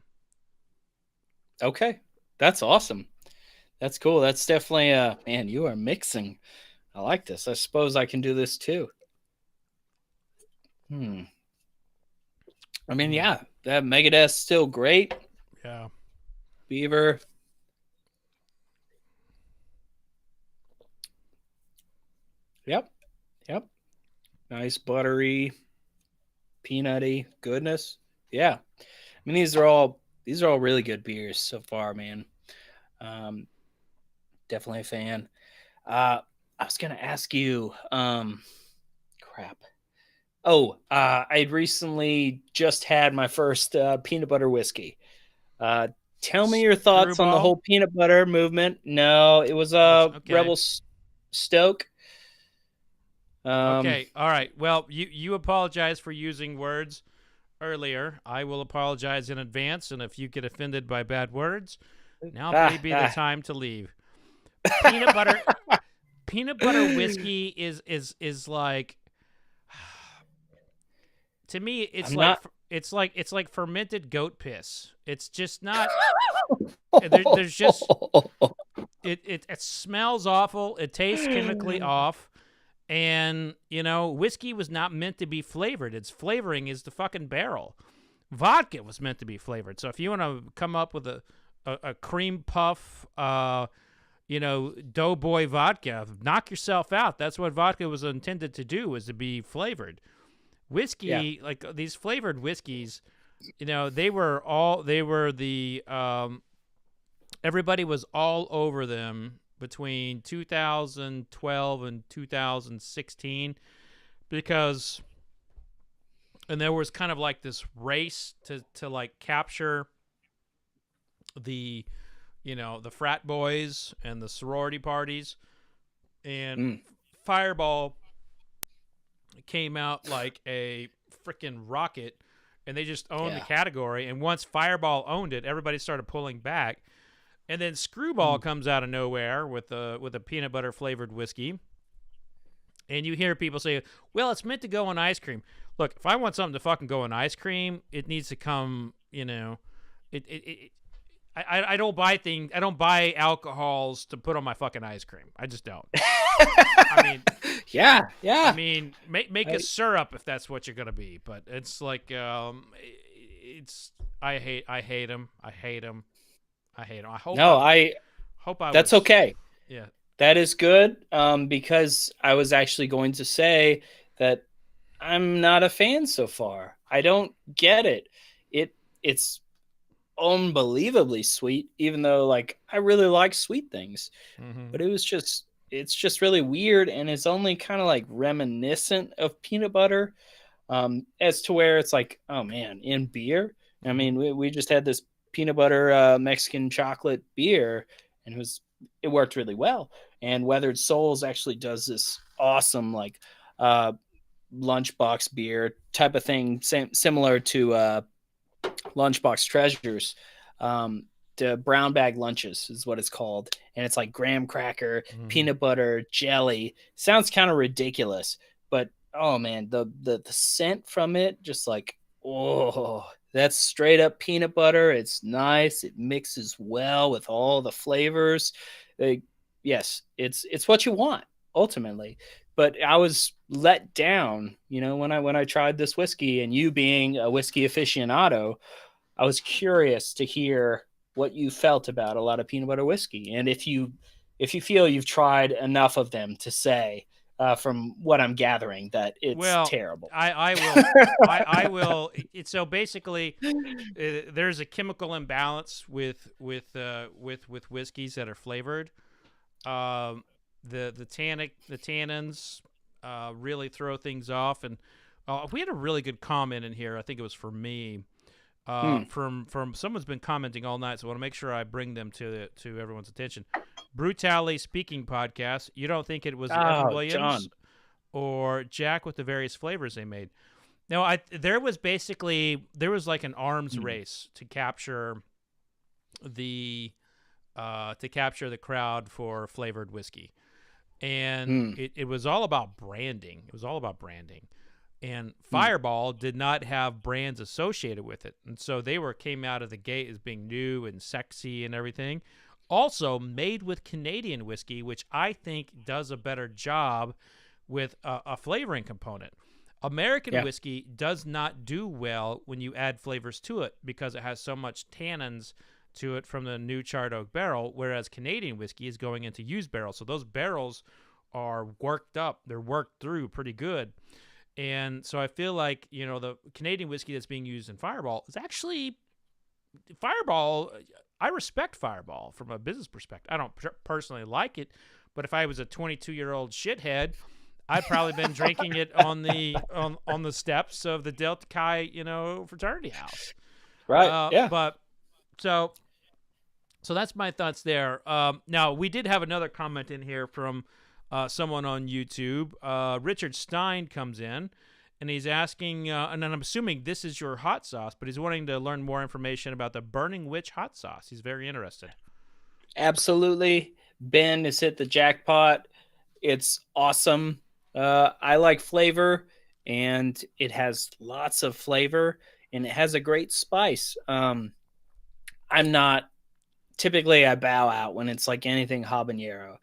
Okay. That's awesome. That's cool. That's definitely man, you are mixing. I like this. I suppose I can do this too. I mean, yeah, that Megadeth's still great. Yeah. Beaver. Yep. Nice buttery, peanutty goodness. Yeah. I mean, these are all really good beers so far, man. Definitely a fan. I was gonna ask you, crap. Oh, I recently just had my first peanut butter whiskey. Tell me your thoughts on the whole peanut butter movement. No, it was Rebel Stoke. Okay, all right. Well, you apologize for using words earlier. I will apologize in advance, and if you get offended by bad words, now may be the time to leave. Peanut butter whiskey is like, to me, it's like fermented goat piss. It's just not. There's just it smells awful. It tastes chemically off. And, whiskey was not meant to be flavored. Its flavoring is the fucking barrel. Vodka was meant to be flavored. So if you want to come up with a cream puff, doughboy vodka, knock yourself out. That's what vodka was intended to do, was to be flavored. Whiskey, like these flavored whiskeys, everybody was all over them between 2012 and 2016, and there was kind of like this race to like capture the frat boys and the sorority parties, and Fireball came out like a freaking rocket, and they just owned the category. And once Fireball owned it, everybody started pulling back. And then Screwball comes out of nowhere with a peanut butter flavored whiskey. And you hear people say, well, it's meant to go on ice cream. Look, if I want something to fucking go on ice cream, it needs to come, I don't buy alcohols to put on my fucking ice cream. I just don't. I mean, yeah. I mean, make a syrup if that's what you're going to be, but it's like I hate them. I hope. That's okay. Yeah, that is good. Because I was actually going to say that I'm not a fan so far. I don't get it. It's unbelievably sweet, even though like I really like sweet things. But it's just really weird, and it's only kind of like reminiscent of peanut butter, as to where it's like, oh man, in beer. I mean, we just had this peanut butter Mexican chocolate beer, and it worked really well. And Weathered Souls actually does this awesome like Lunchbox beer type of thing, similar to Lunchbox Treasures. The brown bag lunches is what it's called, and it's like graham cracker, peanut butter, jelly. Sounds kind of ridiculous, but oh man, the scent from it, just like, oh, that's straight up peanut butter. It's nice. It mixes well with all the flavors. Yes, it's what you want ultimately. But I was let down, when I tried this whiskey, and you being a whiskey aficionado, I was curious to hear what you felt about a lot of peanut butter whiskey, and if you feel you've tried enough of them to say, from what I'm gathering, that it's terrible. I will. I will. So basically, there's a chemical imbalance with whiskeys that are flavored. The tannins really throw things off, and we had a really good comment in here. I think it was for me. From someone's been commenting all night, so I want to make sure I bring them to everyone's attention. Brutally Speaking podcast. You don't think it was Evan Williams John. or Jack with the various flavors they made? No, there was like an arms race to capture the crowd for flavored whiskey, and it was all about branding. And Fireball did not have brands associated with it. And so they came out of the gate as being new and sexy and everything. Also made with Canadian whiskey, which I think does a better job with a flavoring component. American whiskey does not do well when you add flavors to it because it has so much tannins to it from the new charred oak barrel, whereas Canadian whiskey is going into used barrels. So those barrels are worked up. They're worked through pretty good. And so I feel like, the Canadian whiskey that's being used in Fireball is actually Fireball. I respect Fireball from a business perspective. I don't personally like it, but if I was a 22-year-old shithead, I'd probably been drinking it on the steps of the Delta Chi, fraternity house. Right. Yeah. But so that's my thoughts there. Now we did have another comment in here from someone on YouTube. Richard Stein comes in, and he's asking, and I'm assuming this is your hot sauce, but he's wanting to learn more information about the Burning Witch hot sauce. He's very interested. Absolutely. Ben has hit the jackpot. It's awesome. I like flavor, and it has lots of flavor, and it has a great spice. I'm not typically, I bow out when it's like anything habanero.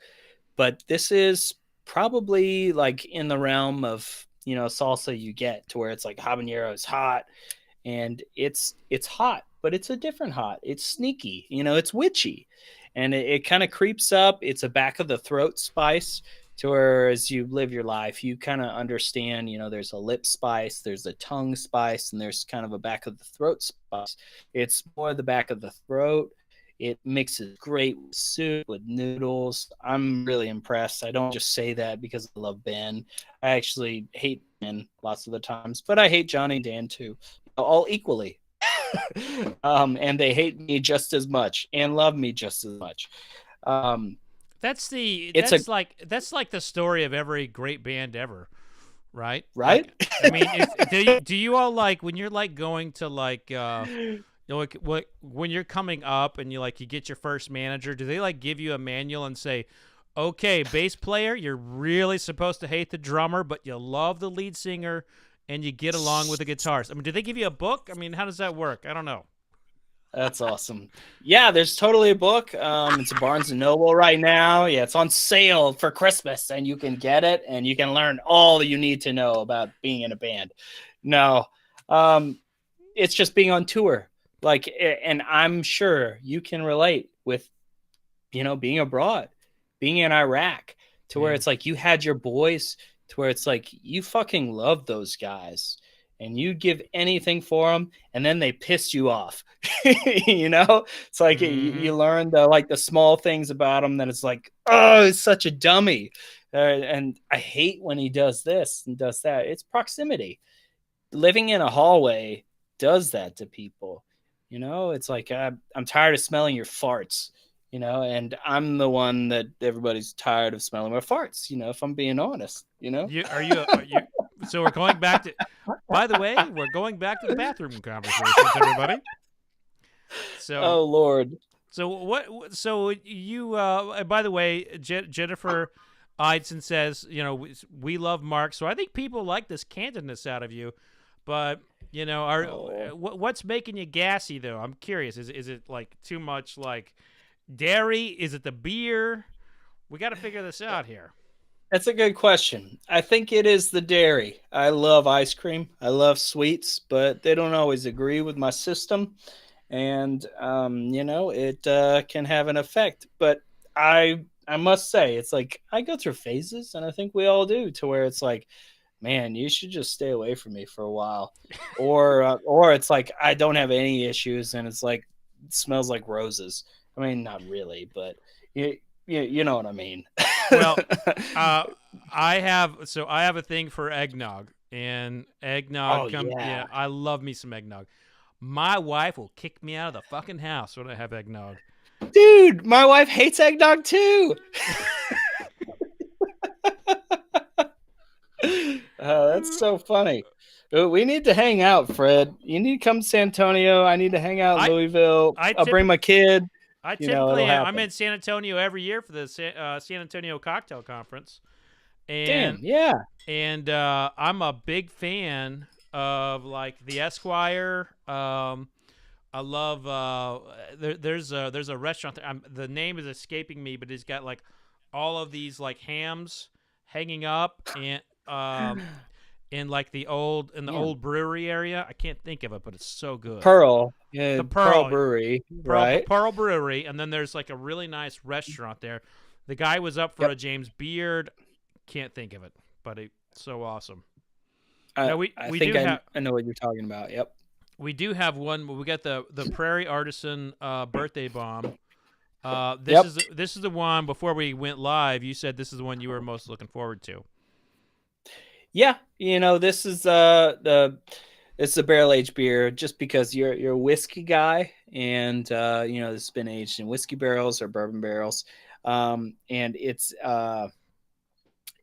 But this is probably like in the realm of, salsa you get to where it's like habanero is hot, and it's hot, but it's a different hot. It's sneaky, it's witchy, and it kind of creeps up. It's a back of the throat spice to where as you live your life, you kind of understand, there's a lip spice, there's a tongue spice, and there's kind of a back of the throat spice. It's more the back of the throat. It mixes great with soup, with noodles. I'm really impressed. I don't just say that because I love Ben. I actually hate Ben lots of the times, but I hate Johnny and Dan too, all equally. And they hate me just as much and love me just as much. That's like the story of every great band ever, right? Right? Like, do you all like when you're like going to like when you're coming up and you get your first manager, do they like give you a manual and say, okay, bass player, you're really supposed to hate the drummer, but you love the lead singer and you get along with the guitarist? I mean, do they give you a book? I mean, how does that work? I don't know. That's awesome. Yeah, there's totally a book. It's a Barnes & Noble right now. Yeah, it's on sale for Christmas, and you can get it, and you can learn all you need to know about being in a band. No, it's just being on tour. And I'm sure you can relate with, being abroad, being in Iraq, to where it's like you had your boys, to where it's like you fucking love those guys and you'd give anything for them, and then they pissed you off. It's like you learn the small things about them that it's like, oh, it's such a dummy. And I hate when he does this and does that. It's proximity. Living in a hallway does that to people. It's like, I'm tired of smelling your farts. and I'm the one that everybody's tired of smelling my farts, if I'm being honest, Are you? So we're going back to. By the way, we're going back to the bathroom conversations, everybody. So Oh, Lord. So what? So you? By the way, Jennifer Eidson says, we love Mark. So I think people like this candidness out of you, but Oh. what's making you gassy though? I'm curious. Is it like too much like dairy? Is it the beer? We got to figure this out here. That's a good question. I think it is the dairy. I love ice cream. I love sweets, but they don't always agree with my system. And, it can have an effect. But I must say, it's like I go through phases, and I think we all do, to where it's like, man, you should just stay away from me for a while. Or it's like I don't have any issues, and it's like it smells like roses. I mean, not really, but you know what I mean. Well, I have a thing for eggnog, and eggnog Oh comes. yeah. Yeah, I love me some eggnog. My wife will kick me out of the fucking house when I have eggnog. Dude, my wife hates eggnog too. That's so funny. We need to hang out, Fred. You need to come to San Antonio. I need to hang out in I Louisville. I I'll bring typically my kid. I It'll typically am. I'm happen. in San Antonio every year for the San Antonio Cocktail Conference, Damn, and yeah. I'm a big fan of like the Esquire. I love there's a restaurant there. The name is escaping me, but it's got like all of these like hams hanging up and in like the Yeah. old brewery area. I can't think of it, but it's so good. Pearl. Yeah, The Pearl Pearl Brewery, right? Pearl Brewery, and then there's like a really nice restaurant there. The guy was up for Yep. a James Beard. Can't think of it, but it's so awesome. I, Now we I we think do I, have I know what you're talking about. Yep. we do have one. We got the Prairie Artisan birthday bomb. This Yep. is this is the one before we went live. You said this is the one you were most looking forward to. Yeah, this is it's a barrel aged beer just because you're a whiskey guy, and it's been aged in whiskey barrels or bourbon barrels, and it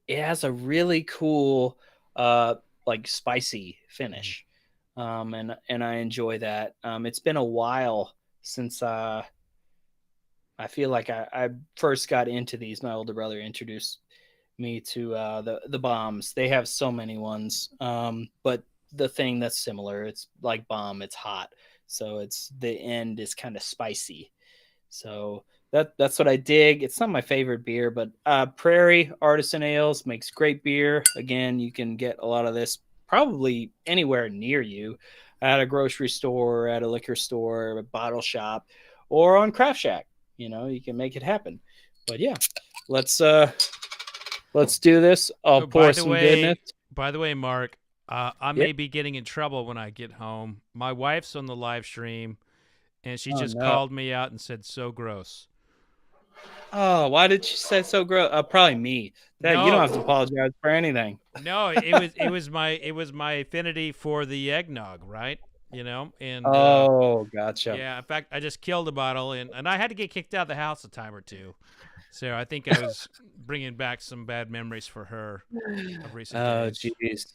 has a really cool like spicy finish, and I enjoy that. It's been a while since I feel like I first got into these. My older brother introduced me to the bombs. They have so many ones, but the thing that's similar, it's like bomb. It's hot, so it's the end is kind of spicy. So that's what I dig. It's not my favorite beer, but Prairie Artisan Ales makes great beer. Again, you can get a lot of this probably anywhere near you, at a grocery store, at a liquor store, a bottle shop, or on Craft Shack. You can make it happen. But yeah, let's let's do this. I'll Oh, pour some goodness. by the way, Mark, I Yep. may be getting in trouble when I get home. My wife's on the live stream, and she Oh just no. called me out and said, "So gross." Oh, why did you say so gross? Probably me. That you don't No, have to apologize for anything. no, it was my affinity for the eggnog, right? And Oh, gotcha. yeah, in fact, I just killed a bottle, and I had to get kicked out of the house a time or two. So I think I was bringing back some bad memories for her of recent Oh, days. jeez.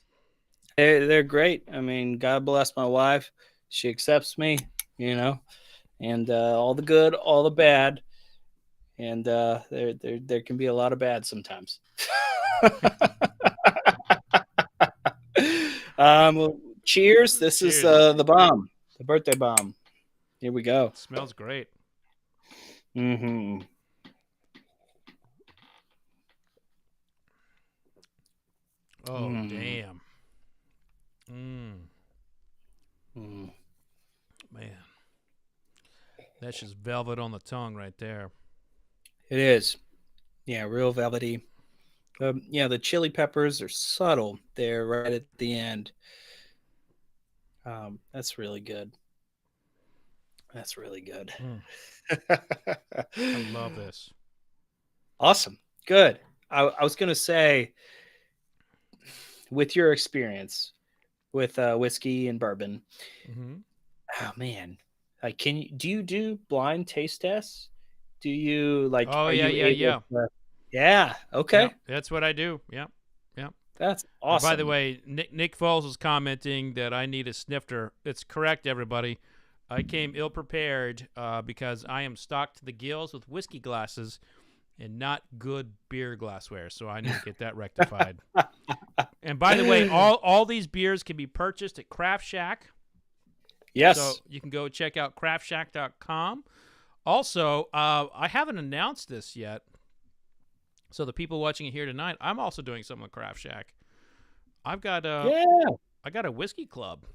They're great. I mean, God bless my wife. She accepts me, and all the good, all the bad, and there can be a lot of bad sometimes. Well, cheers. This is Cheers. the bomb, the birthday bomb. Here we go. Smells great. Mm-hmm. Oh, damn. Mm. Man. That's just velvet on the tongue right there. It is. Yeah, real velvety. Yeah, the chili peppers are subtle there right at the end. That's really good. That's really good. I love this. Awesome. Good. I was going to say, with your experience with whiskey and bourbon, Mm-hmm. oh man, like, do you do blind taste tests? Do you like? Oh Are yeah, you yeah, yeah. able to? Yeah. Okay. Yep, that's what I do. Yep, yep. That's And by the awesome. way, Nick Foles was commenting that I need a snifter. It's correct, everybody. I came ill prepared because I am stocked to the gills with whiskey glasses and not good beer glassware. So I need to get that rectified. And by the way, all these beers can be purchased at Craft Shack. So Yes. you can go check out craftshack.com. Also, I haven't announced this yet. So the people watching it here tonight, I'm also doing something with Craft Shack. I got a whiskey club.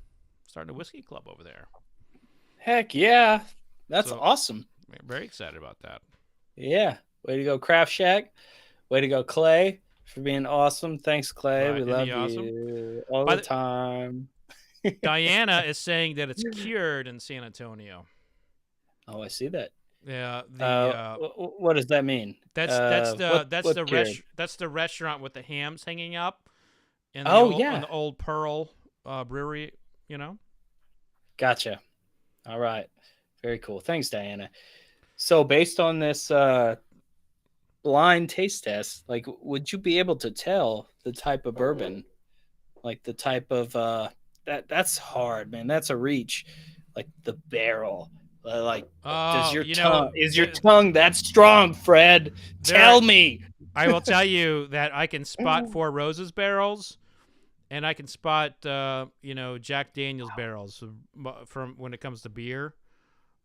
Starting a whiskey club over there. Heck yeah. That's So awesome. I'm very excited about that. Yeah. Way to go, Craft Shack. Way to go, Clay, for being awesome. Thanks, Clay. Right. We Isn't love he awesome? you all By the the, time. Diana is saying that it's cured in San Antonio. Oh, I see that. Yeah, What does that mean? that's What cured? that's the restaurant with the hams hanging up in the Oh, old on yeah. the old Pearl brewery, you know. Gotcha. All right. Very cool. Thanks, Diana. So, based on this blind taste test, like, would you be able to tell the type of bourbon, like the type of that's hard, man. That's a reach. Like the barrel. Like, does your You know, tongue is your tongue that strong, Fred? there Tell me. I will tell you that I can spot Four Roses barrels, and I can spot Jack Daniel's barrels from when it comes to beer.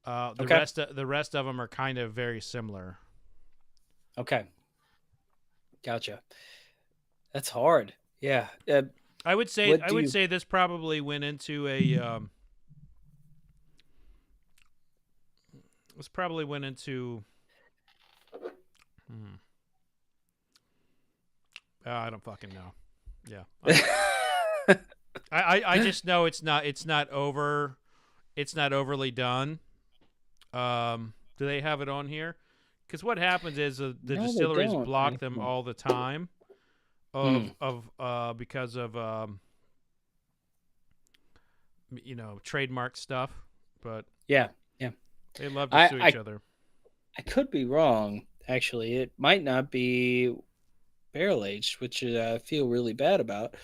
Okay. The rest of them are kind of very similar. Okay. Gotcha. That's hard. Yeah. I would say this probably went into a this probably went into I don't fucking know. Yeah. I just know it's not overly done. Do they have it on here? Because what happens is the No, they distilleries don't, block them actually. all the time because of trademark stuff. But Yeah. Yeah. they love to sue each other. I could be wrong. Actually, it might not be barrel aged, which I feel really bad about.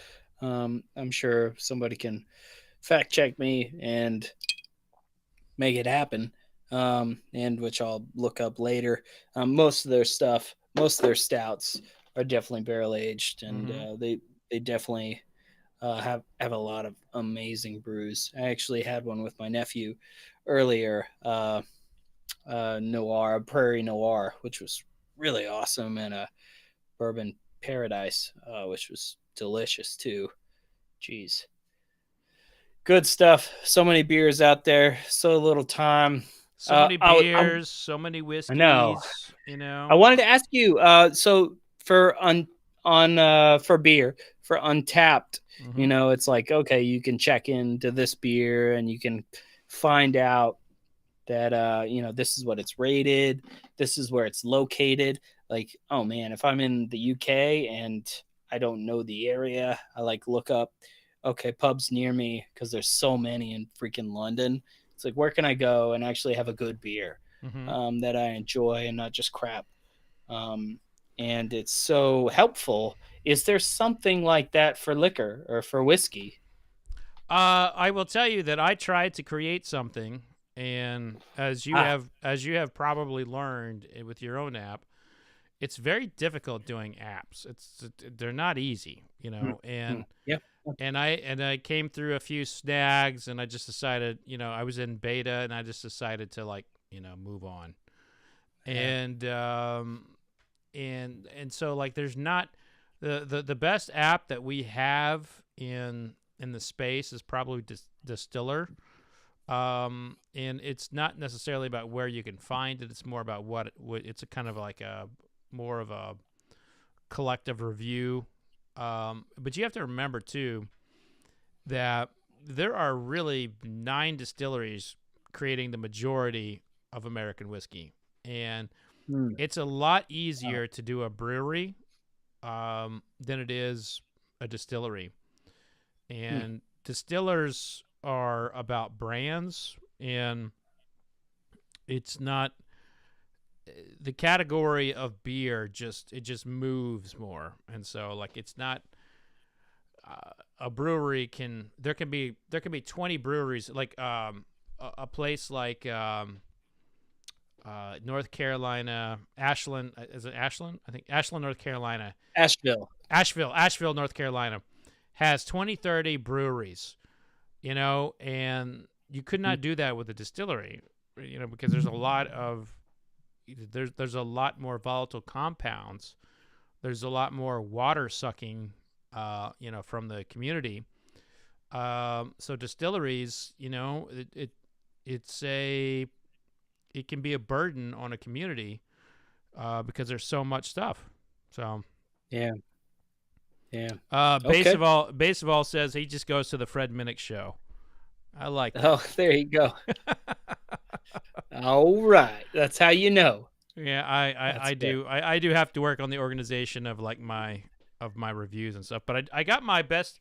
I'm sure somebody can fact check me and make it happen. And which I'll look up later. Most of their stuff, most of their stouts are definitely barrel aged, and they definitely have a lot of amazing brews. I actually had one with my nephew earlier. Noir, Prairie Noir, which was really awesome, and a bourbon paradise, which was delicious too. Jeez. Good stuff. So many beers out there, so little time. So many I beers, so many know. whiskeys. I wanted to ask you. So for for beer for Untapped, it's like, okay, you can check into this beer and you can find out that this is what it's rated, this is where it's located. Like, oh man, if I'm in the UK and I don't know the area, I like look up, okay, pubs near me, because there's so many in freaking London. It's like, where can I go and actually have a good beer that I enjoy and not just crap. And it's so helpful. Is there something like that for liquor or for whiskey? I will tell you that I tried to create something, and as you have probably learned with your own app, it's very difficult doing apps. They're not easy, and yeah. And I came through a few snags, and I just decided, I was in beta, and I just decided to move on. Yeah. And so there's not the best app that we have in the space is probably Distiller. And it's not necessarily about where you can find it. It's more about what it's a kind of like a more of a collective review. But you have to remember too that there are really 9 distilleries creating the majority of American whiskey, and it's a lot easier to do a brewery than it is a distillery. And distillers are about brands, and it's not the category of beer just moves more, and so like it's not a brewery can be 20 breweries like a place like North Carolina, Ashland, is it Ashland? I think Ashland, North Carolina. Asheville. Asheville, North Carolina has 20, 30 breweries, and you could not do that with a distillery, because there's a lot a lot more volatile compounds. There's a lot more water sucking, from the community. So distilleries, it can be a burden on a community because there's so much stuff. So Yeah. Base Okay. of all says he just goes to the Fred Minnick show. I like that. Oh, there you go. All right. That's how you know. Yeah, I do. I do have to work on the organization of like my reviews and stuff. But I got my best.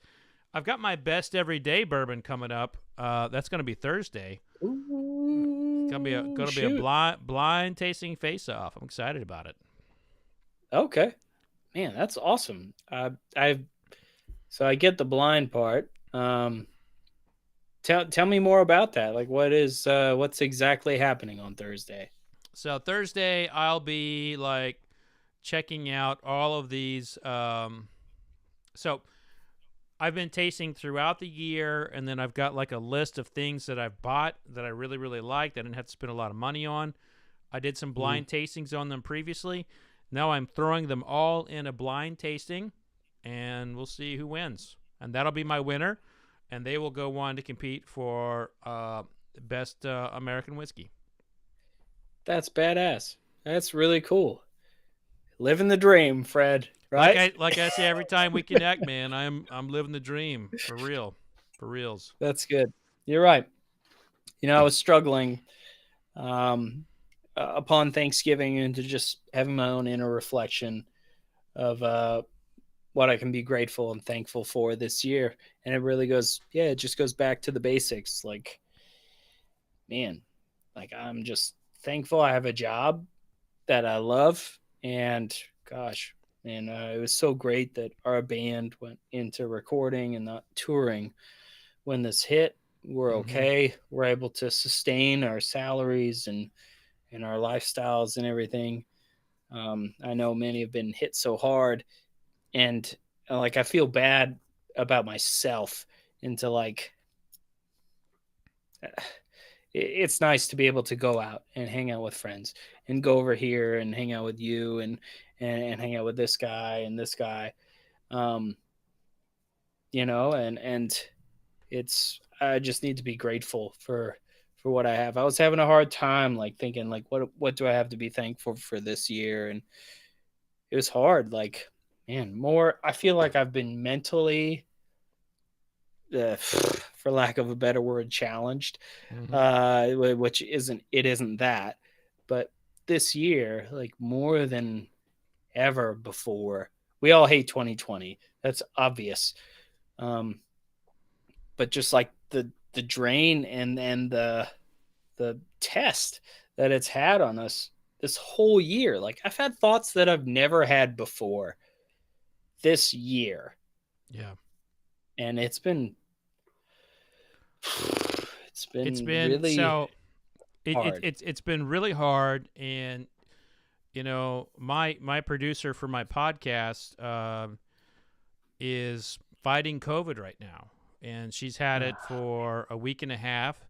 I've got my best everyday bourbon coming up. That's going to be Thursday. Ooh, It's going to be a blind tasting face off. I'm excited about it. Okay. Man, that's awesome. So I get the blind part. Tell me more about that. Like, what's exactly happening on Thursday? So Thursday, I'll be like checking out all of these. So I've been tasting throughout the year, and then I've got like a list of things that I've bought that I really, really liked. I didn't have to spend a lot of money on. I did some blind tastings on them previously. Now I'm throwing them all in a blind tasting, and we'll see who wins. And that'll be my winner, and they will go on to compete for best American whiskey. That's badass. That's really cool. Living the dream, Fred. Right? Like I say every time we connect, man, I'm living the dream for real, for reals. That's good. You're right. I was struggling upon Thanksgiving and to just having my own inner reflection of what I can be grateful and thankful for this year. And it really it just goes back to the basics. Like, man, like I'm just thankful I have a job that I love. And gosh, man, it was so great that our band went into recording and not touring when this hit. We're okay. We're able to sustain our salaries and our lifestyles and everything. I know many have been hit so hard, and like I feel bad about myself. Into like, it's nice to be able to go out and hang out with friends, and go over here and hang out with you, and hang out with this guy and this guy, and it's I just need to be grateful for what I have. I was having a hard time like thinking like what do I have to be thankful for this year, and it was hard. Like, man, I feel like I've been mentally for lack of a better word challenged, which isn't that, but this year, like more than ever before, we all hate 2020. That's obvious. But just like the drain and the test that it's had on us this whole year. Like I've had thoughts that I've never had before this year. Yeah. And it's been really so hard. It's been really hard. And my producer for my podcast is fighting COVID right now, and she's had it for a week and a half.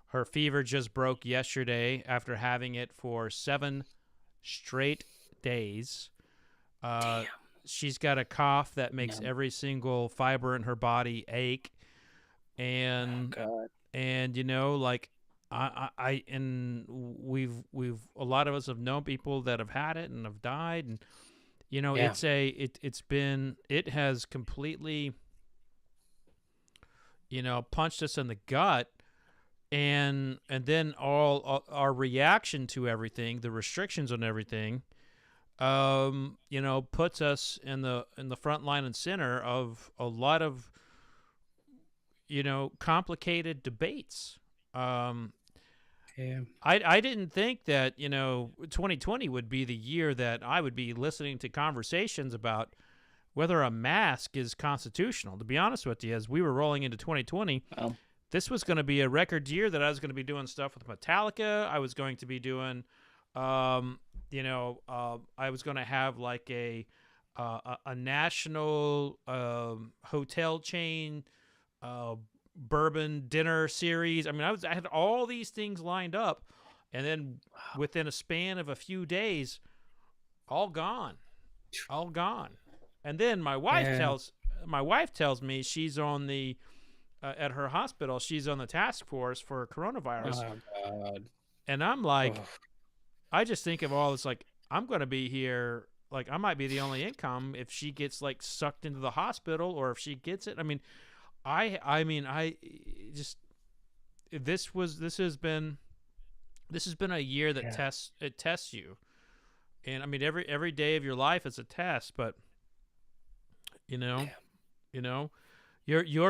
Her fever just broke yesterday after having it for 7 straight days. She's got a cough that makes every single fiber in her body ache, and like I and we've a lot of us have known people that have had it and have died, and it has completely punched us in the gut. And then all our reaction to everything, the restrictions on everything, puts us in the front line and center of a lot of complicated debates. Yeah. I didn't think that 2020 would be the year that I would be listening to conversations about whether a mask is constitutional. To be honest with you, as we were rolling into 2020, Well, this was going to be a record year that I was going to be doing stuff with Metallica. I was going to be doing, I was going to have like a national hotel chain bourbon dinner series. I mean, I had all these things lined up, and then within a span of a few days, all gone. And then my wife tells me she's on the at her hospital, she's on the task force for coronavirus. oh God. And I'm like, I just think of all this, like, I'm going to be here. Like, I might be the only income if she gets like sucked into the hospital, or if she gets it. I mean, I just, this has been a year that tests you. And I mean, every day of your life is a test, but your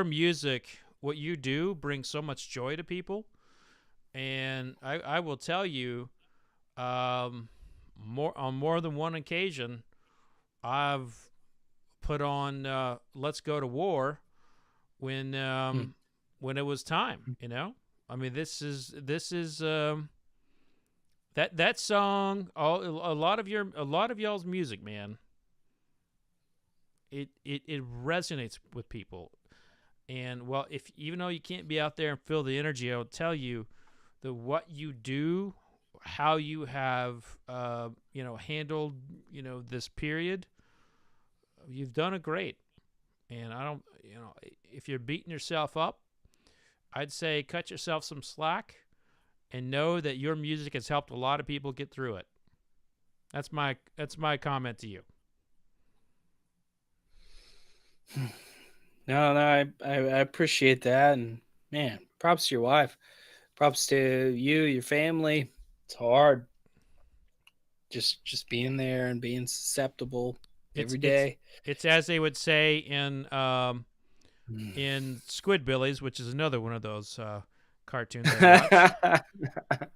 music, what you do, brings so much joy to people. And I will tell you, on more than one occasion, I've put on "Let's Go to War" when it was time. I mean, this is that song. A lot of y'all's music, man. It resonates with people. And well, even though you can't be out there and feel the energy, I'll tell you that what you do, how you have handled this period, you've done it great. And I don't, if you're beating yourself up, I'd say cut yourself some slack and know that your music has helped a lot of people get through it. That's my comment to you. No, I appreciate that, and man, props to your wife, props to you, your family. It's hard, just being there and being susceptible every day. It's as they would say in Squidbillies, which is another one of those cartoons I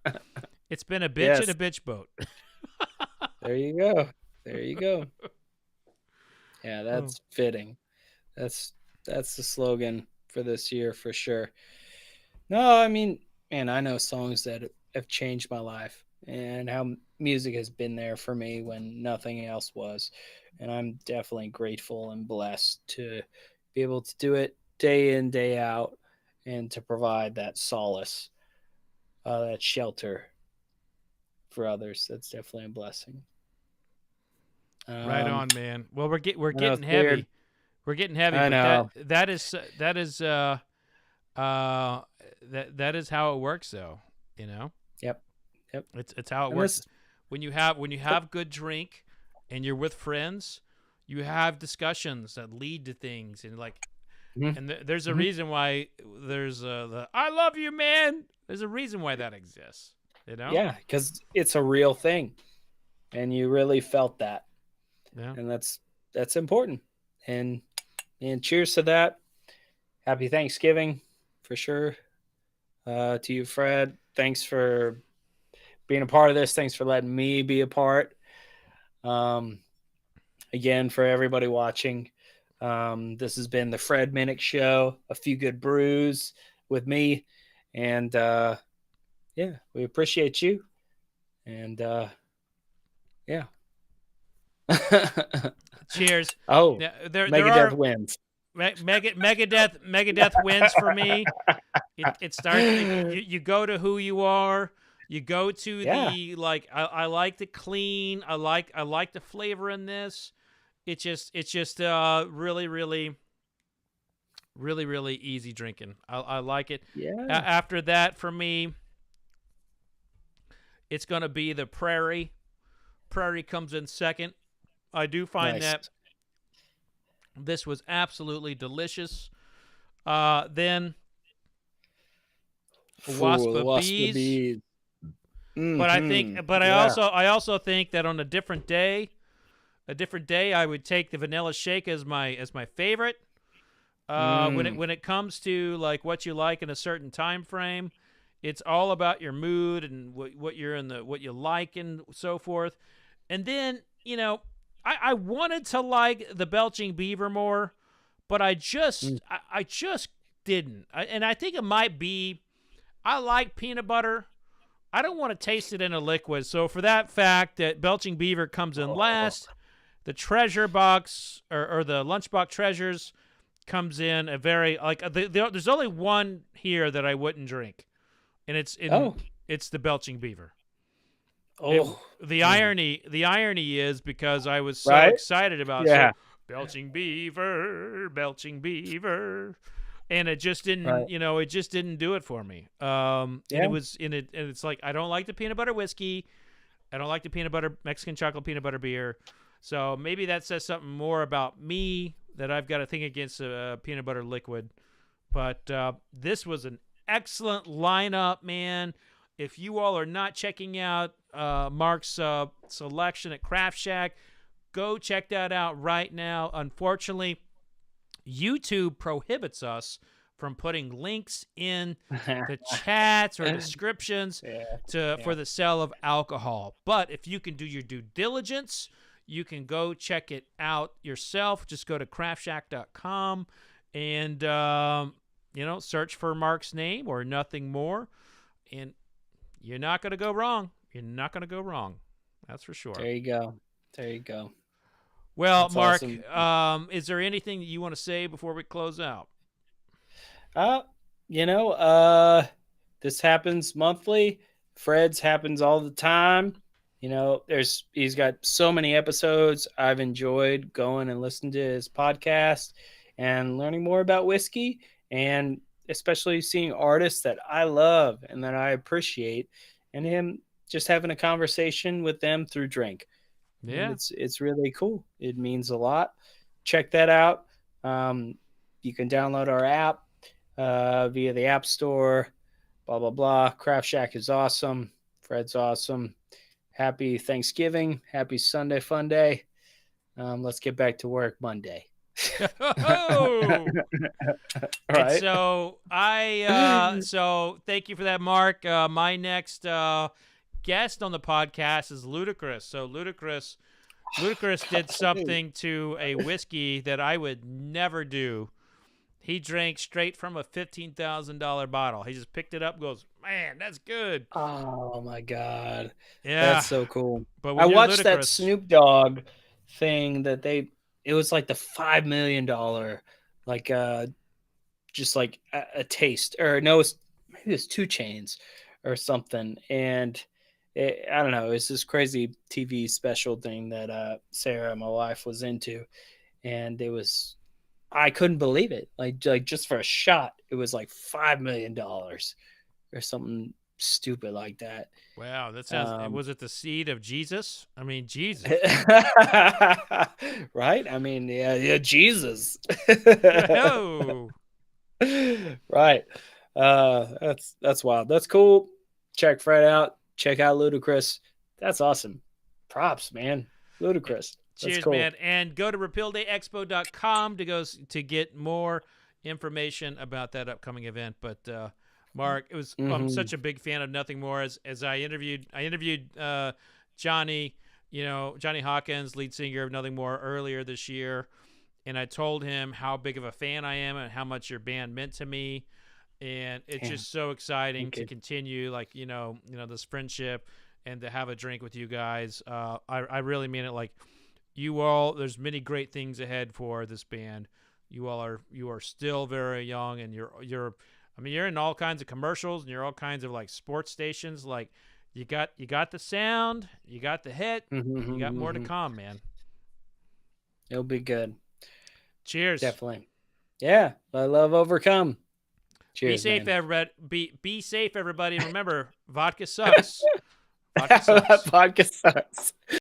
watch. It's been a bitch in a bitch boat. There you go. Yeah, that's fitting. That's the slogan for this year for sure. No, I mean, man, I know songs that have changed my life and how music has been there for me when nothing else was. And I'm definitely grateful and blessed to be able to do it day in, day out, and to provide that solace, that shelter for others. That's definitely a blessing. Right on, man. Well, we're getting heavy. Weird. We're getting heavy. I know. That is how it works, though. Yep. It's how it works. When you have good drink, and you're with friends, you have discussions that lead to things, and and there's a reason why there's the "I love you, man." There's a reason why that exists. Yeah, because it's a real thing, and you really felt that. Yeah, and that's important. And cheers to that. Happy Thanksgiving for sure. To you, Fred. Thanks for being a part of this. Thanks for letting me be a part. Again, for everybody watching, this has been the Fred Minnick Show. A few good brews with me, and we appreciate you. And yeah. Cheers. Oh, Megadeth wins. Megadeth wins for me. It starts. You go to who you are. You go to the I like the clean. I like the flavor in this. It's just really, really, really, really easy drinking. I like it. Yeah. After that, for me, it's gonna be the Prairie. Prairie comes in second. I do find that this was absolutely delicious. Then Wasp of Bees. But I also think that on a different day, I would take the Vanilla Shake as my favorite. When it comes to like what you like in a certain time frame, It's all about your mood and what you're what you like and so forth. And then, I wanted to like the Belching Beaver more, but I just didn't. And I think it might be I like peanut butter. I don't want to taste it in a liquid. So for that fact that Belching Beaver comes in last, the treasure box or the Lunchbox treasures comes in a very there's only one here that I wouldn't drink, and it's the Belching Beaver. The irony is because I was so excited about Belching Beaver, and it just didn't, it just didn't do it for me. And it's like I don't like the peanut butter whiskey, I don't like the peanut butter Mexican chocolate peanut butter beer, so maybe that says something more about me that I've got a thing against peanut butter liquid. But this was an excellent lineup, man. If you all are not checking out Mark's selection at Craft Shack, go check that out right now. Unfortunately, YouTube prohibits us from putting links in the chats or descriptions for the sale of alcohol. But if you can do your due diligence, you can go check it out yourself. Just go to craftshack.com and search for Mark's name or Nothing More, and you're not going to go wrong. You're not going to go wrong. That's for sure. There you go. Well, That's Mark, awesome. Is there anything that you want to say before we close out? This happens monthly. Fred's happens all the time. He's got so many episodes. I've enjoyed going and listening to his podcast and learning more about whiskey, and especially seeing artists that I love and that I appreciate, and him just having a conversation with them through drink. Yeah. And it's really cool. It means a lot. Check that out. You can download our app via the App Store, blah, blah, blah. Craft Shack is awesome. Fred's awesome. Happy Thanksgiving. Happy Sunday Fun Day. Let's get back to work Monday. Oh! Right. And so thank you for that, Mark. My next guest on the podcast is Ludacris. So Ludacris did something to a whiskey that I would never do. He drank straight from a $15,000 bottle. He just picked it up and goes, man, that's good. Oh, my God. Yeah. That's so cool. But I watched that Snoop Dogg thing that it was like the $5 million, just like a taste. Or no, maybe it was 2 Chainz or something. And I don't know. It's this crazy TV special thing that Sarah, my wife, was into. And I couldn't believe it. Like just for a shot, it was like $5 million or something stupid like that. Wow, that sounds. Was it the seed of Jesus? I mean, Jesus. Right? I mean, yeah, Jesus. Oh. Right. That's wild. That's cool. Check Fred out. Check out Ludacris. That's awesome. Props, man. Ludacris. Cheers, cool. man. And go to repealdayexpo.com to get more information about that upcoming event. But Mark, it was I'm such a big fan of Nothing More. As I interviewed Johnny, Johnny Hawkins, lead singer of Nothing More, earlier this year, and I told him how big of a fan I am and how much your band meant to me. And it's just so exciting to continue, this friendship and to have a drink with you guys. I really mean it. Like, you all, there's many great things ahead for this band. You are still very young, and you're in all kinds of commercials, and you're all kinds of like sports stations. Like, you got the sound, you got the hit, you got more to come, man. It'll be good. Cheers. Definitely. Yeah. Let love overcome. Cheers, be safe, man. everybody. Be safe, everybody. Remember, vodka sucks. Vodka sucks. Vodka sucks.